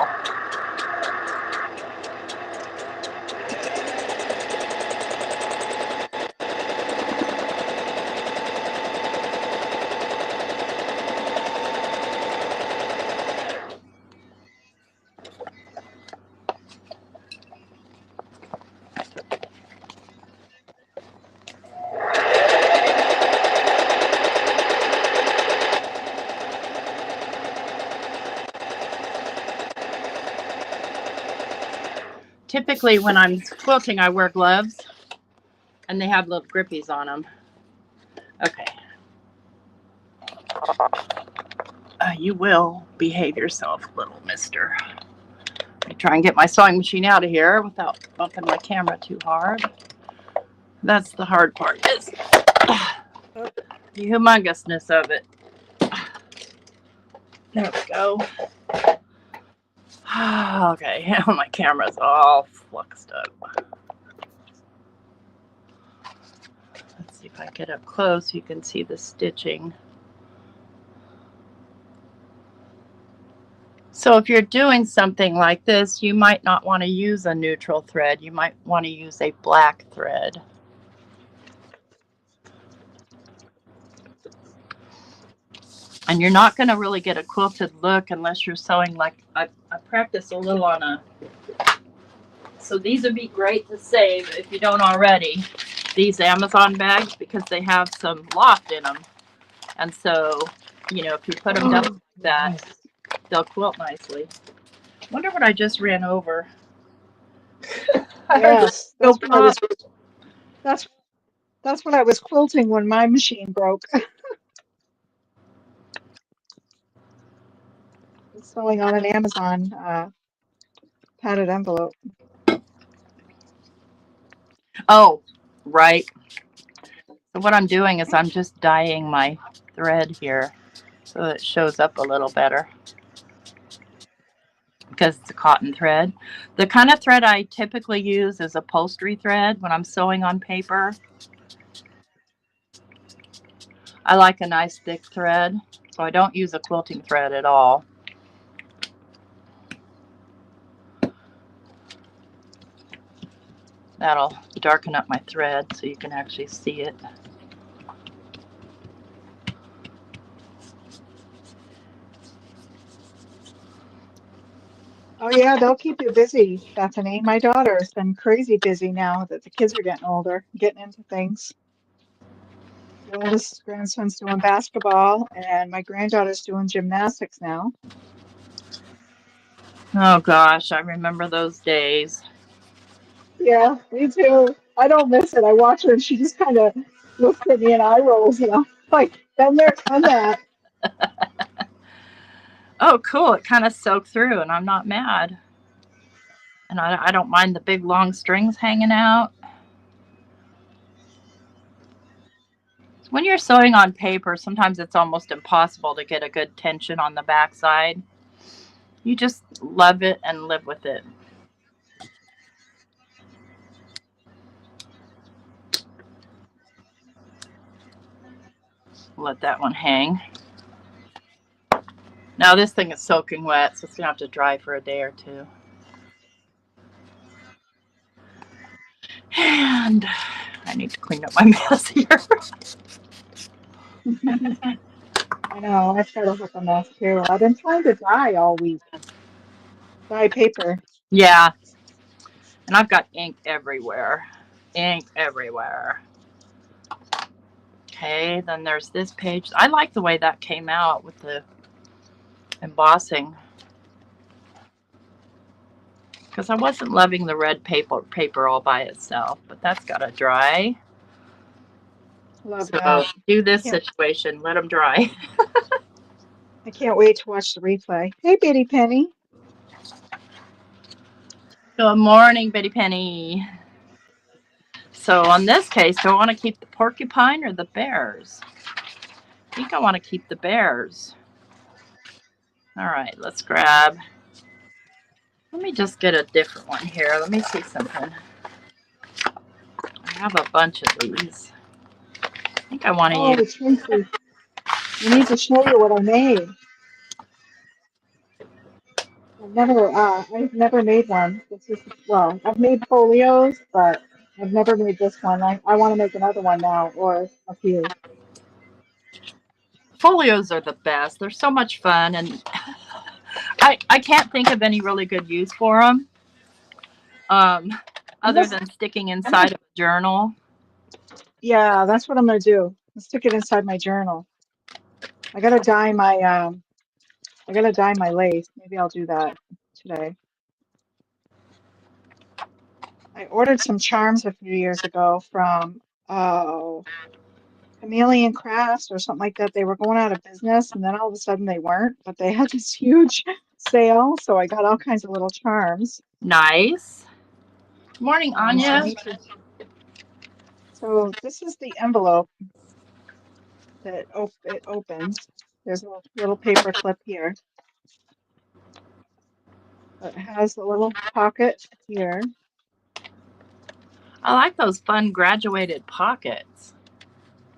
typically when I'm quilting, I wear gloves, and they have little grippies on them. Okay. You will behave yourself, little mister. I try and get my sewing machine out of here without bumping my camera too hard. That's the hard part, is the humongousness of it. There we go. Okay, my camera's all fluxed up. Let's see if I get up close, you can see the stitching. So if you're doing something like this, you might not want to use a neutral thread. You might want to use a black thread. And you're not going to really get a quilted look unless you're sewing like I practice a little on a. So these would be great to save if you don't already. These Amazon bags, because they have some loft in them. And so, you know, if you put them down like that, they'll quilt nicely. Wonder what I just ran over. Yes, that's what I was quilting when my machine broke. It's sewing on an Amazon padded envelope. Oh, right. So what I'm doing is I'm just dyeing my thread here so that it shows up a little better, because it's a cotton thread. The kind of thread I typically use is upholstery thread when I'm sewing on paper. I like a nice thick thread, so I don't use a quilting thread at all. That'll darken up my thread so you can actually see it. Oh yeah, they'll keep you busy, Bethany. My daughter's been crazy busy now that the kids are getting older, getting into things. The oldest grandson's doing basketball, and my granddaughter's doing gymnastics now. Oh gosh, I remember those days. Yeah, me too. I don't miss it. I watch her, and she just kind of looks at me and eye rolls, you know, like, been there, done that. Oh, cool. It kind of soaked through, and I'm not mad. And I don't mind the big long strings hanging out. When you're sewing on paper, sometimes it's almost impossible to get a good tension on the back side. You just love it and live with it. Let that one hang. Now this thing is soaking wet, so it's gonna have to dry for a day or two. And I need to clean up my mess here. I know, I've got to hook a mess too. I've been trying to dye all week. Dye paper. Yeah, and I've got ink everywhere. Ink everywhere. Okay, then there's this page. I like the way that came out with the embossing, because I wasn't loving the red paper all by itself, but that's got to dry. Love So that. do this situation, let them dry. I can't wait to watch the replay. Hey, Bitty Penny. Good morning, Betty Penny. So on this case, do I want to keep the porcupine or the bears? I think I want to keep the bears. All right, let's grab. Let me just get a different one here. Let me see something. I have a bunch of these. I think I want to use. Tracy, I need to show you what I made. I've never made one. This is, well, I've made folios, but I've never made this one. I want to make another one now, or a few. Folios are the best. They're so much fun, and I can't think of any really good use for them, other than sticking inside of a journal. Yeah, that's what I'm gonna do. Let's stick it inside my journal. I gotta dye my lace. Maybe I'll do that today. I ordered some charms a few years ago from Chameleon Crafts or something like that. They were going out of business, and then all of a sudden they weren't, but they had this huge sale, so I got all kinds of little charms. Nice. Morning, And I Anya. need to. So this is the envelope that it opens. There's a little paper clip here. It has a little pocket here. I like those fun graduated pockets.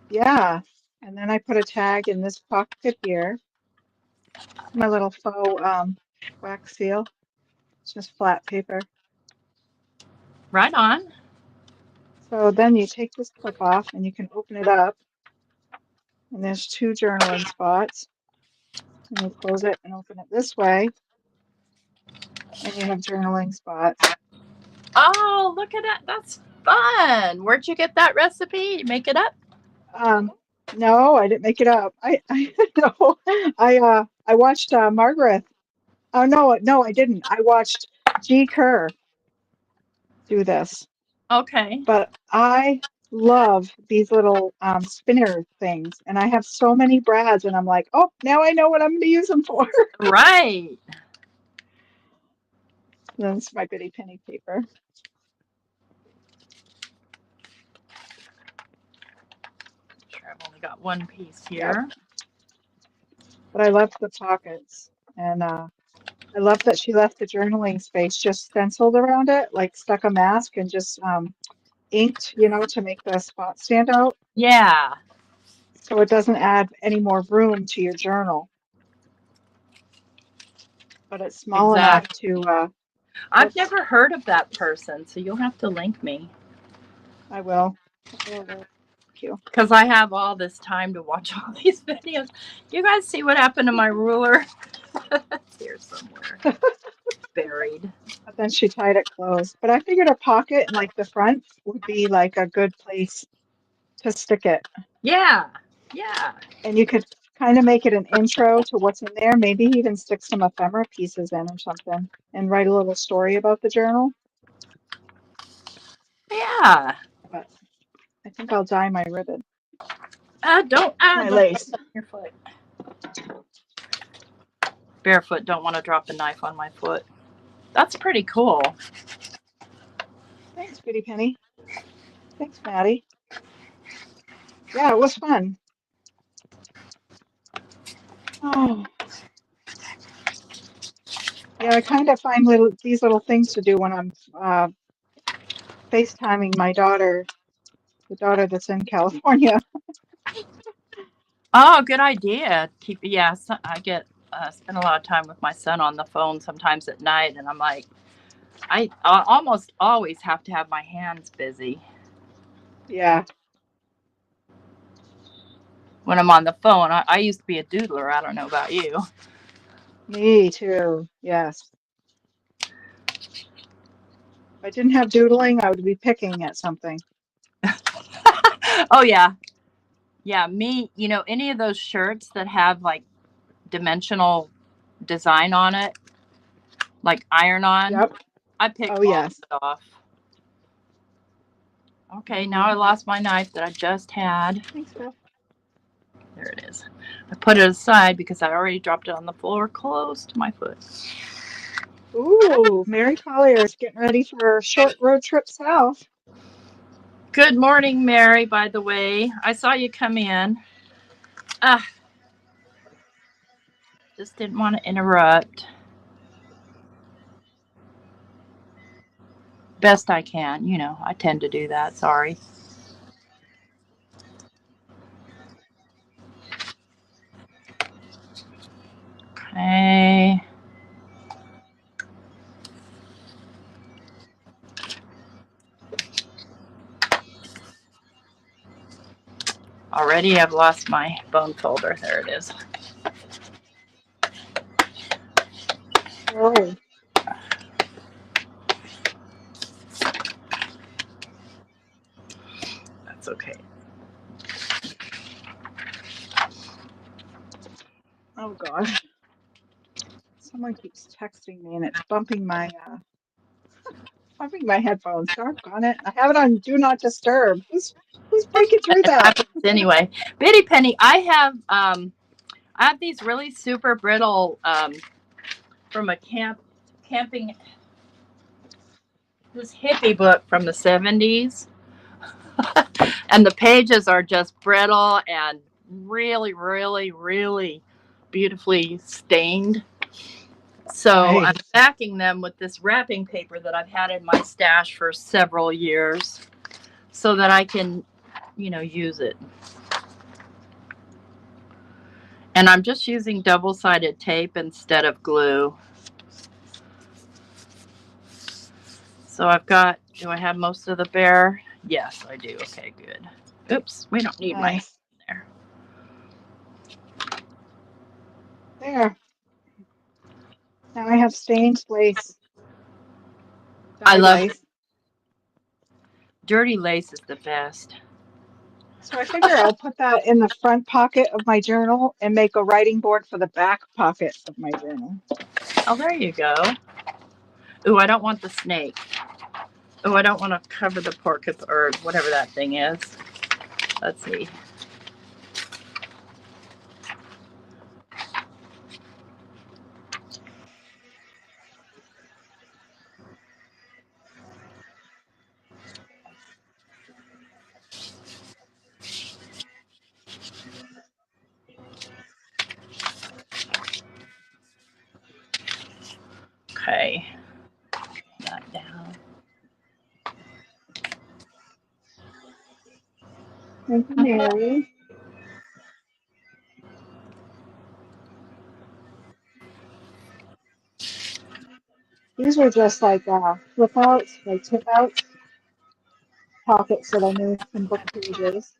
Yeah. And then I put a tag in this pocket here. My little faux wax seal. It's just flat paper. Right on. So then you take this clip off and you can open it up. And there's two journaling spots. And you close it and open it this way. And you have journaling spots. Oh, look at that. That's fun. Where'd you get that recipe? You make it up? No, I didn't make it up. I no, I watched Margaret. Oh no, I didn't. I watched G. Kerr do this. Okay. But I love these little spinner things, and I have so many brads, and I'm like, oh, now I know what I'm going to use them for. Right. That's my bitty penny paper. Sure, I've only got one piece Yep. here. But I love the pockets, and I love that she left the journaling space just stenciled around it, like stuck a mask and just inked, to make the spot stand out. Yeah. So it doesn't add any more room to your journal, but it's small enough Exactly. to, I've oops, never heard of that person, so you'll have to link me. I will. Thank you. Because I have all this time to watch all these videos. You guys see what happened to my ruler? It's here somewhere. Buried. But then she tied it closed. But I figured a pocket in like the front would be like a good place to stick it. Yeah. Yeah. And you could kind of make it an intro to what's in there. Maybe even stick some ephemera pieces in or something and write a little story about the journal. Yeah. But I think I'll dye my ribbon, Don't my don't lace. put your foot. Barefoot, don't want to drop a knife on my foot. That's pretty cool. Thanks, Pretty Penny. Thanks, Maddie. Yeah, it was fun. Oh, yeah, I kind of find these little things to do when I'm FaceTiming my daughter, the daughter that's in California. Oh, good idea. I get spend a lot of time with my son on the phone sometimes at night, and I'm like, I almost always have to have my hands busy Yeah, when I'm on the phone. I used to be a doodler. I don't know about you. me too. Yes. If I didn't have doodling, I would be picking at something. Oh yeah, yeah. Me, any of those shirts that have like dimensional design on it, like iron-on, Yep. I pick Oh, all of yes. it off. Okay, now I lost my knife that I just had. Thanks, Beth. There it is. I put it aside because I already dropped it on the floor close to my foot. Ooh, Mary Collier is getting ready for her short road trip south. Good morning, Mary, by the way. I saw you come in. Just didn't want to interrupt. Best I can. I tend to do that. Sorry. Okay. Already I've lost my bone folder. There it is. Oh, That's okay. oh gosh. Someone keeps texting me and it's bumping my Having my headphones. Doggone it. I have it on Do Not Disturb. Who's breaking through It that? happens anyway. Bitty Penny, I have these really super brittle from a camping this hippie book from the 70s. And the pages are just brittle and really, really, really beautifully stained. So I'm Nice. backing them with this wrapping paper that I've had in my stash for several years so that I can, use it. And I'm just using double-sided tape instead of glue. So I've got, do I have most of the bear? Yes, I do. Okay, good. Oops, we don't need my hand Nice. there. There. Now I have stained lace. I Dyed love lace. dirty lace is the best. So I figure I'll put that in the front pocket of my journal and make a writing board for the back pocket of my journal. Oh, there you go. Ooh, I don't want the snake. Oh, I don't want to cover the porcupine or whatever that thing is. Let's see. Okay. That down. Thank you, Mary. These were just like flip outs, like tip outs, pockets that I made from book pages.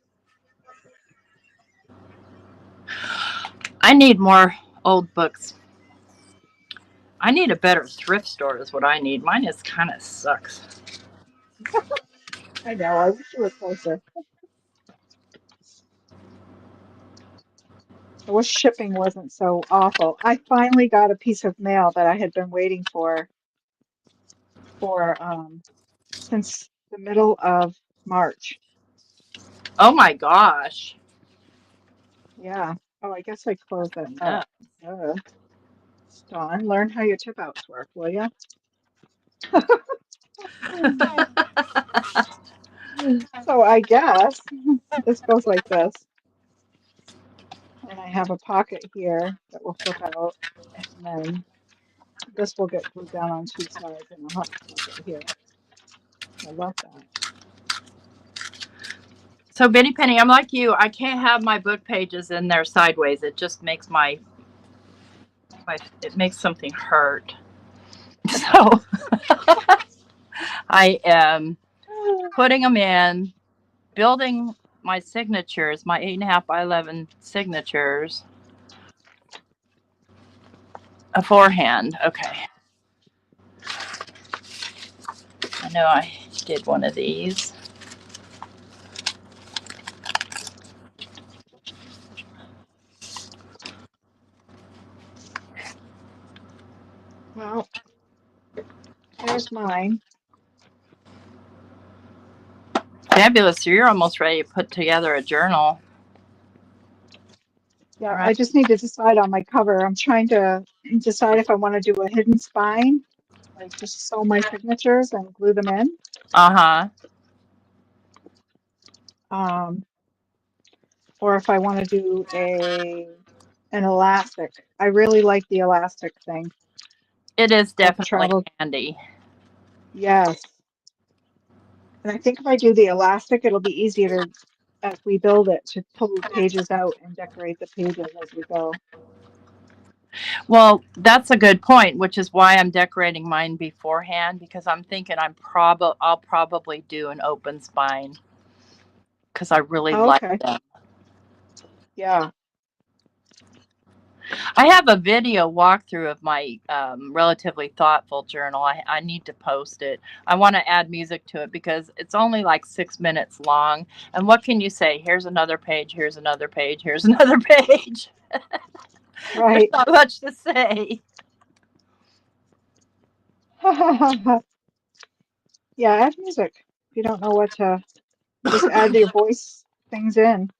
I need more old books. I need a better thrift store is what I need. Mine is kind of sucks. I know, I wish you were closer. I wish shipping wasn't so awful. I finally got a piece of mail that I had been waiting for since the middle of March. Oh my gosh. Yeah. Oh, I guess I closed that Yeah. up. Dawn, learn how your tip outs work, will you? So I guess this goes like this. And I have a pocket here that will flip out. And then this will get glued down on two sides and I'll have a pocket here. I love that. So Bitty Penny, I'm like you. I can't have my book pages in there sideways. It just makes it makes something hurt. So I am putting them in, building my signatures, my 8.5 by 11 signatures beforehand. Okay. I know I did one of these. Well, there's mine. Fabulous. So you're almost ready to put together a journal. Yeah, Right. I just need to decide on my cover. I'm trying to decide if I want to do a hidden spine, like just sew my signatures and glue them in. Uh-huh. Um, or if I want to do an elastic. I really like the elastic thing. It is Like definitely travel. handy. Yes. And I think if I do the elastic, it'll be easier to, as we build it, to pull pages out and decorate the pages as we go. Well, that's a good point, which is why I'm decorating mine beforehand, because I'm thinking I'll probably do an open spine because I really Oh, like okay. them. Yeah. I have a video walkthrough of my relatively thoughtful journal. I need to post it. I want to add music to it because it's only like 6 minutes long. And what can you say? Here's another page. Here's another page. Here's another page. There's Right. not much to say. Yeah, add music. If you don't know what to, just add your voice things in.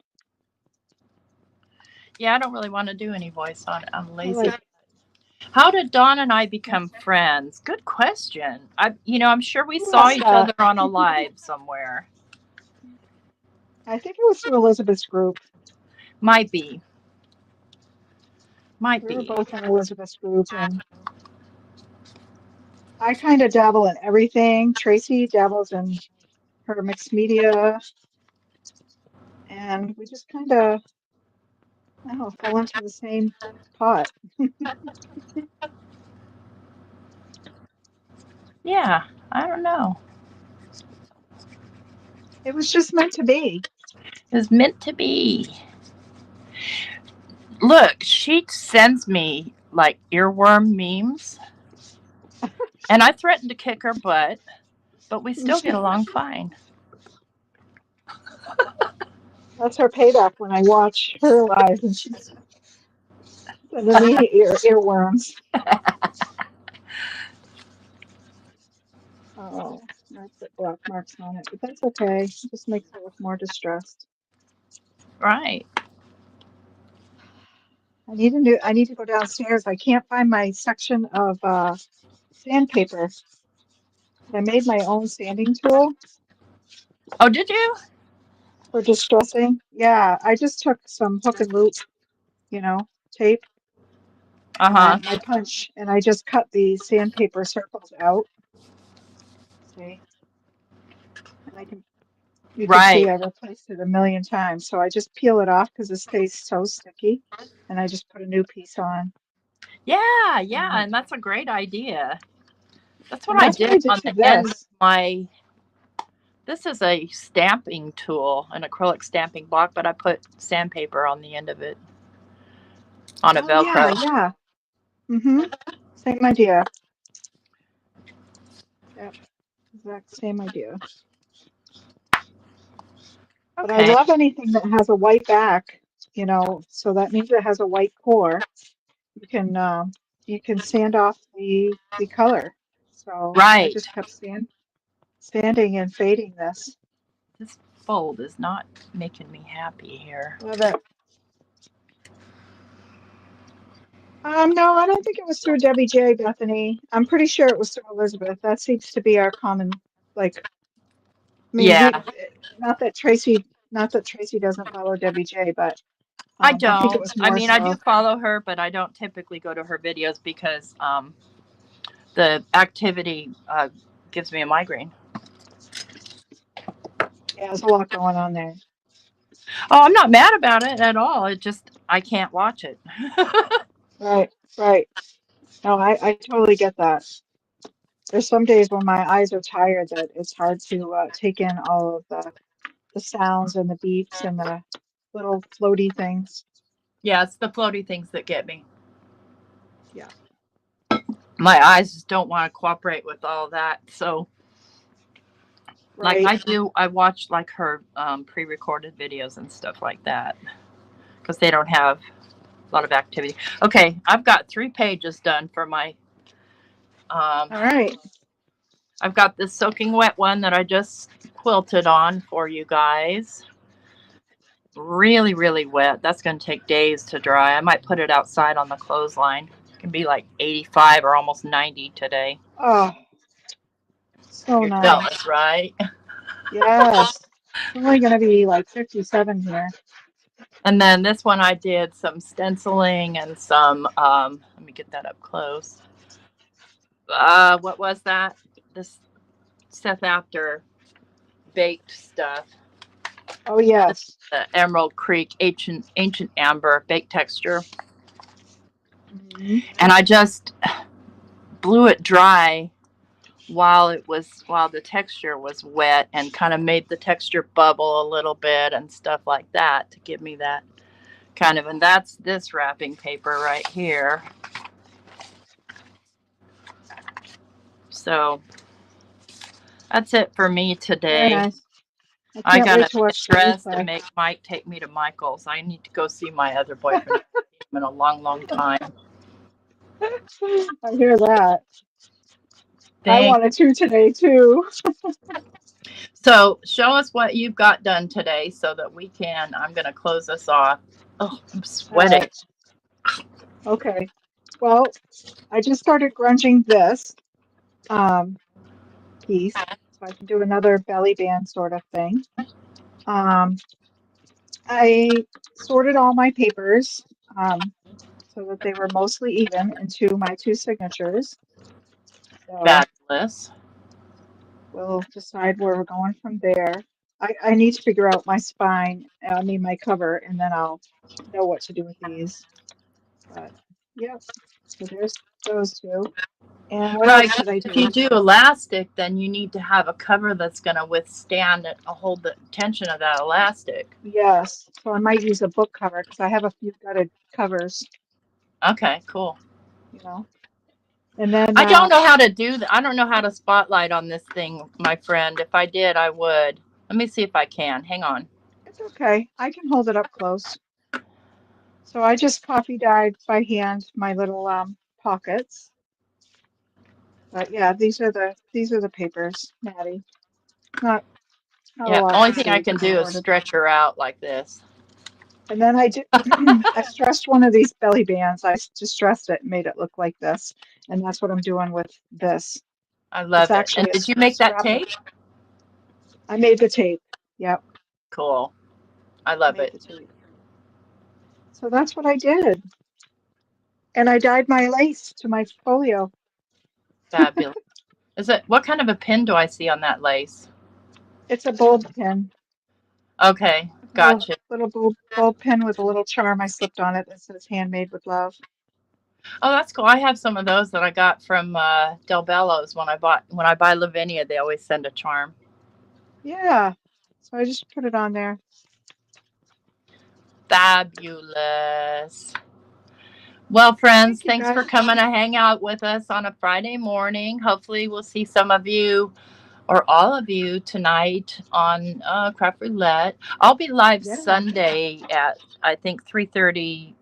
Yeah, I don't really want to do any voice on it. I'm I lazy. like How did Dawn and I become that's friends? Good question. I'm sure we who saw asked each that. other on a live somewhere. I think it was through Elizabeth's group. Might be. Might We were be. both in Elizabeth's group, and I kind of dabble in everything. Tracy dabbles in her mixed media, and we just kind of, I don't know, fell into the same pot. Yeah, I don't know. It was just meant to be. It was meant to be. Look, she sends me like earworm memes, and I threatened to kick her butt, but we still get along fine. That's her payback when I watch her live, and she's sending me earworms. Oh, I put black marks on it, but that's okay. It just makes it look more distressed. Right. I need to go downstairs. I can't find my section of sandpaper. I made my own sanding tool Oh, did you? for distressing. Yeah, I just took some hook and loop, tape Uh and huh. my punch, and I just cut the sandpaper circles out. See, and you can see Right. I replaced it a million times. So I just peel it off because it stays so sticky, and I just put a new piece on. Yeah, yeah, And and that's a great idea. That's what and I that's what did I did on to the end of this. my. This is a stamping tool, an acrylic stamping block, but I put sandpaper on the end of it on a Oh yeah, Velcro. yeah. Mm-hmm. Same idea. Yep, exact same idea. But I Okay. love anything that has a white back, so that means it has a white core. You can sand off the color. So I Right. just kept sanding and fading this. This fold is not making me happy here. Love it. No, I don't think it was through Debbie J, Bethany. I'm pretty sure it was through Elizabeth. That seems to be our common, like, I mean, Yeah, not that Tracy doesn't follow Debbie J, but I I think it don't. was I more mean, I do so. follow her, but I don't typically go to her videos because the activity gives me a migraine. Yeah, there's a lot going on there. Oh, I'm not mad about it at all. It just, I can't watch it. Right, right. No, I totally get that. There's some days when my eyes are tired that it's hard to take in all of the sounds and the beeps and the little floaty things. Yeah, it's the floaty things that get me. Yeah, My eyes just don't want to cooperate with all that. So, like right. I watch like her pre-recorded videos and stuff like that because they don't have a lot of activity. Okay, I've got 3 pages done for my. Um, All right. I've got this soaking wet one that I just quilted on for you guys. Really, really wet. That's going to take days to dry. I might put it outside on the clothesline. It can be like 85 or almost 90 today. Oh, so You're nice. jealous, right? Yes. It's only going to be like 57 here. And then this one I did some stenciling and some, let me get that up close. What was that? This Seth After baked stuff. Oh, yes. The Emerald Creek ancient amber baked texture. Hmm. And I just blew it dry while the texture was wet and kind of made the texture bubble a little bit and stuff like that to give me that kind of, and that's this wrapping paper right here. So that's it for me Very today. nice. I I can't wait gotta to get watch the dressed and replay. make Mike take me to Michael's. I need to go see my other boyfriend in a long, long time. I hear that. I Thank. wanted to today too. So show us what you've got done today so that we can, I'm going to close this off. Oh, I'm All sweating. right. Okay. Well, I just started grunging this piece, so I can do another belly band sort of thing. I sorted all my papers so that they were mostly even into my two signatures. So Fabulous. we'll decide where we're going from there. I need to figure out my spine, I mean my cover, and then I'll know what to do with these. But yep, so there's those two. And what Right. else did I If you do? do elastic, then you need to have a cover that's going to withstand it, hold the tension of that elastic. Yes, so I might use a book cover because I have a few gutted covers, Okay, cool. you know. And then I don't know how to do that. I don't know how to spotlight on this thing, my friend. If I did, I would. Let me see if I can. Hang on. it's okay. I can hold it up close. So I just coffee dyed by hand my little pockets. But yeah, these are the papers, Maddie. Not a Yeah, lot only to thing I see can because I do is sorted. stretch her out like this. And then I did I stressed one of these belly bands. I distressed it and made it look like this. And that's what I'm doing with this. I It's love it. And actually a did you make that scrap. tape? I made the tape. Yep, Cool. I I love made it. the tape. So that's what I did. And I dyed my lace to my folio. Fabulous. Is it, what kind of a pin do I see on that lace? It's a bulb pin. Okay, Little gotcha. little bulb pin with a little charm I slipped on it that says handmade with love. Oh, that's cool. I have some of those that I got from Del Bello's when I buy Lavinia. They always send a charm. Yeah. So I just put it on there. Fabulous. Well, friends, Thank you thanks for guys. coming to hang out with us on a Friday morning. Hopefully, we'll see some of you or all of you tonight on Craft Roulette. I'll be live Yeah. Sunday at I think 3:30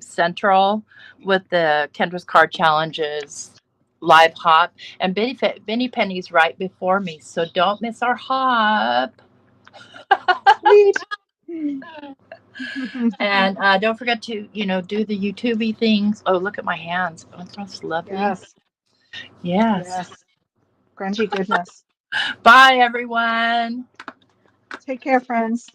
Central with the Kendra's Card Challenges live hop, and Benny Penny's right before me, so don't miss our hop. Sweet. And don't forget to do the YouTubey things. Oh, look at my hands! Oh, that's lovely. Yes. Yes. Yes. Grungy goodness. Bye, everyone. Take care, friends.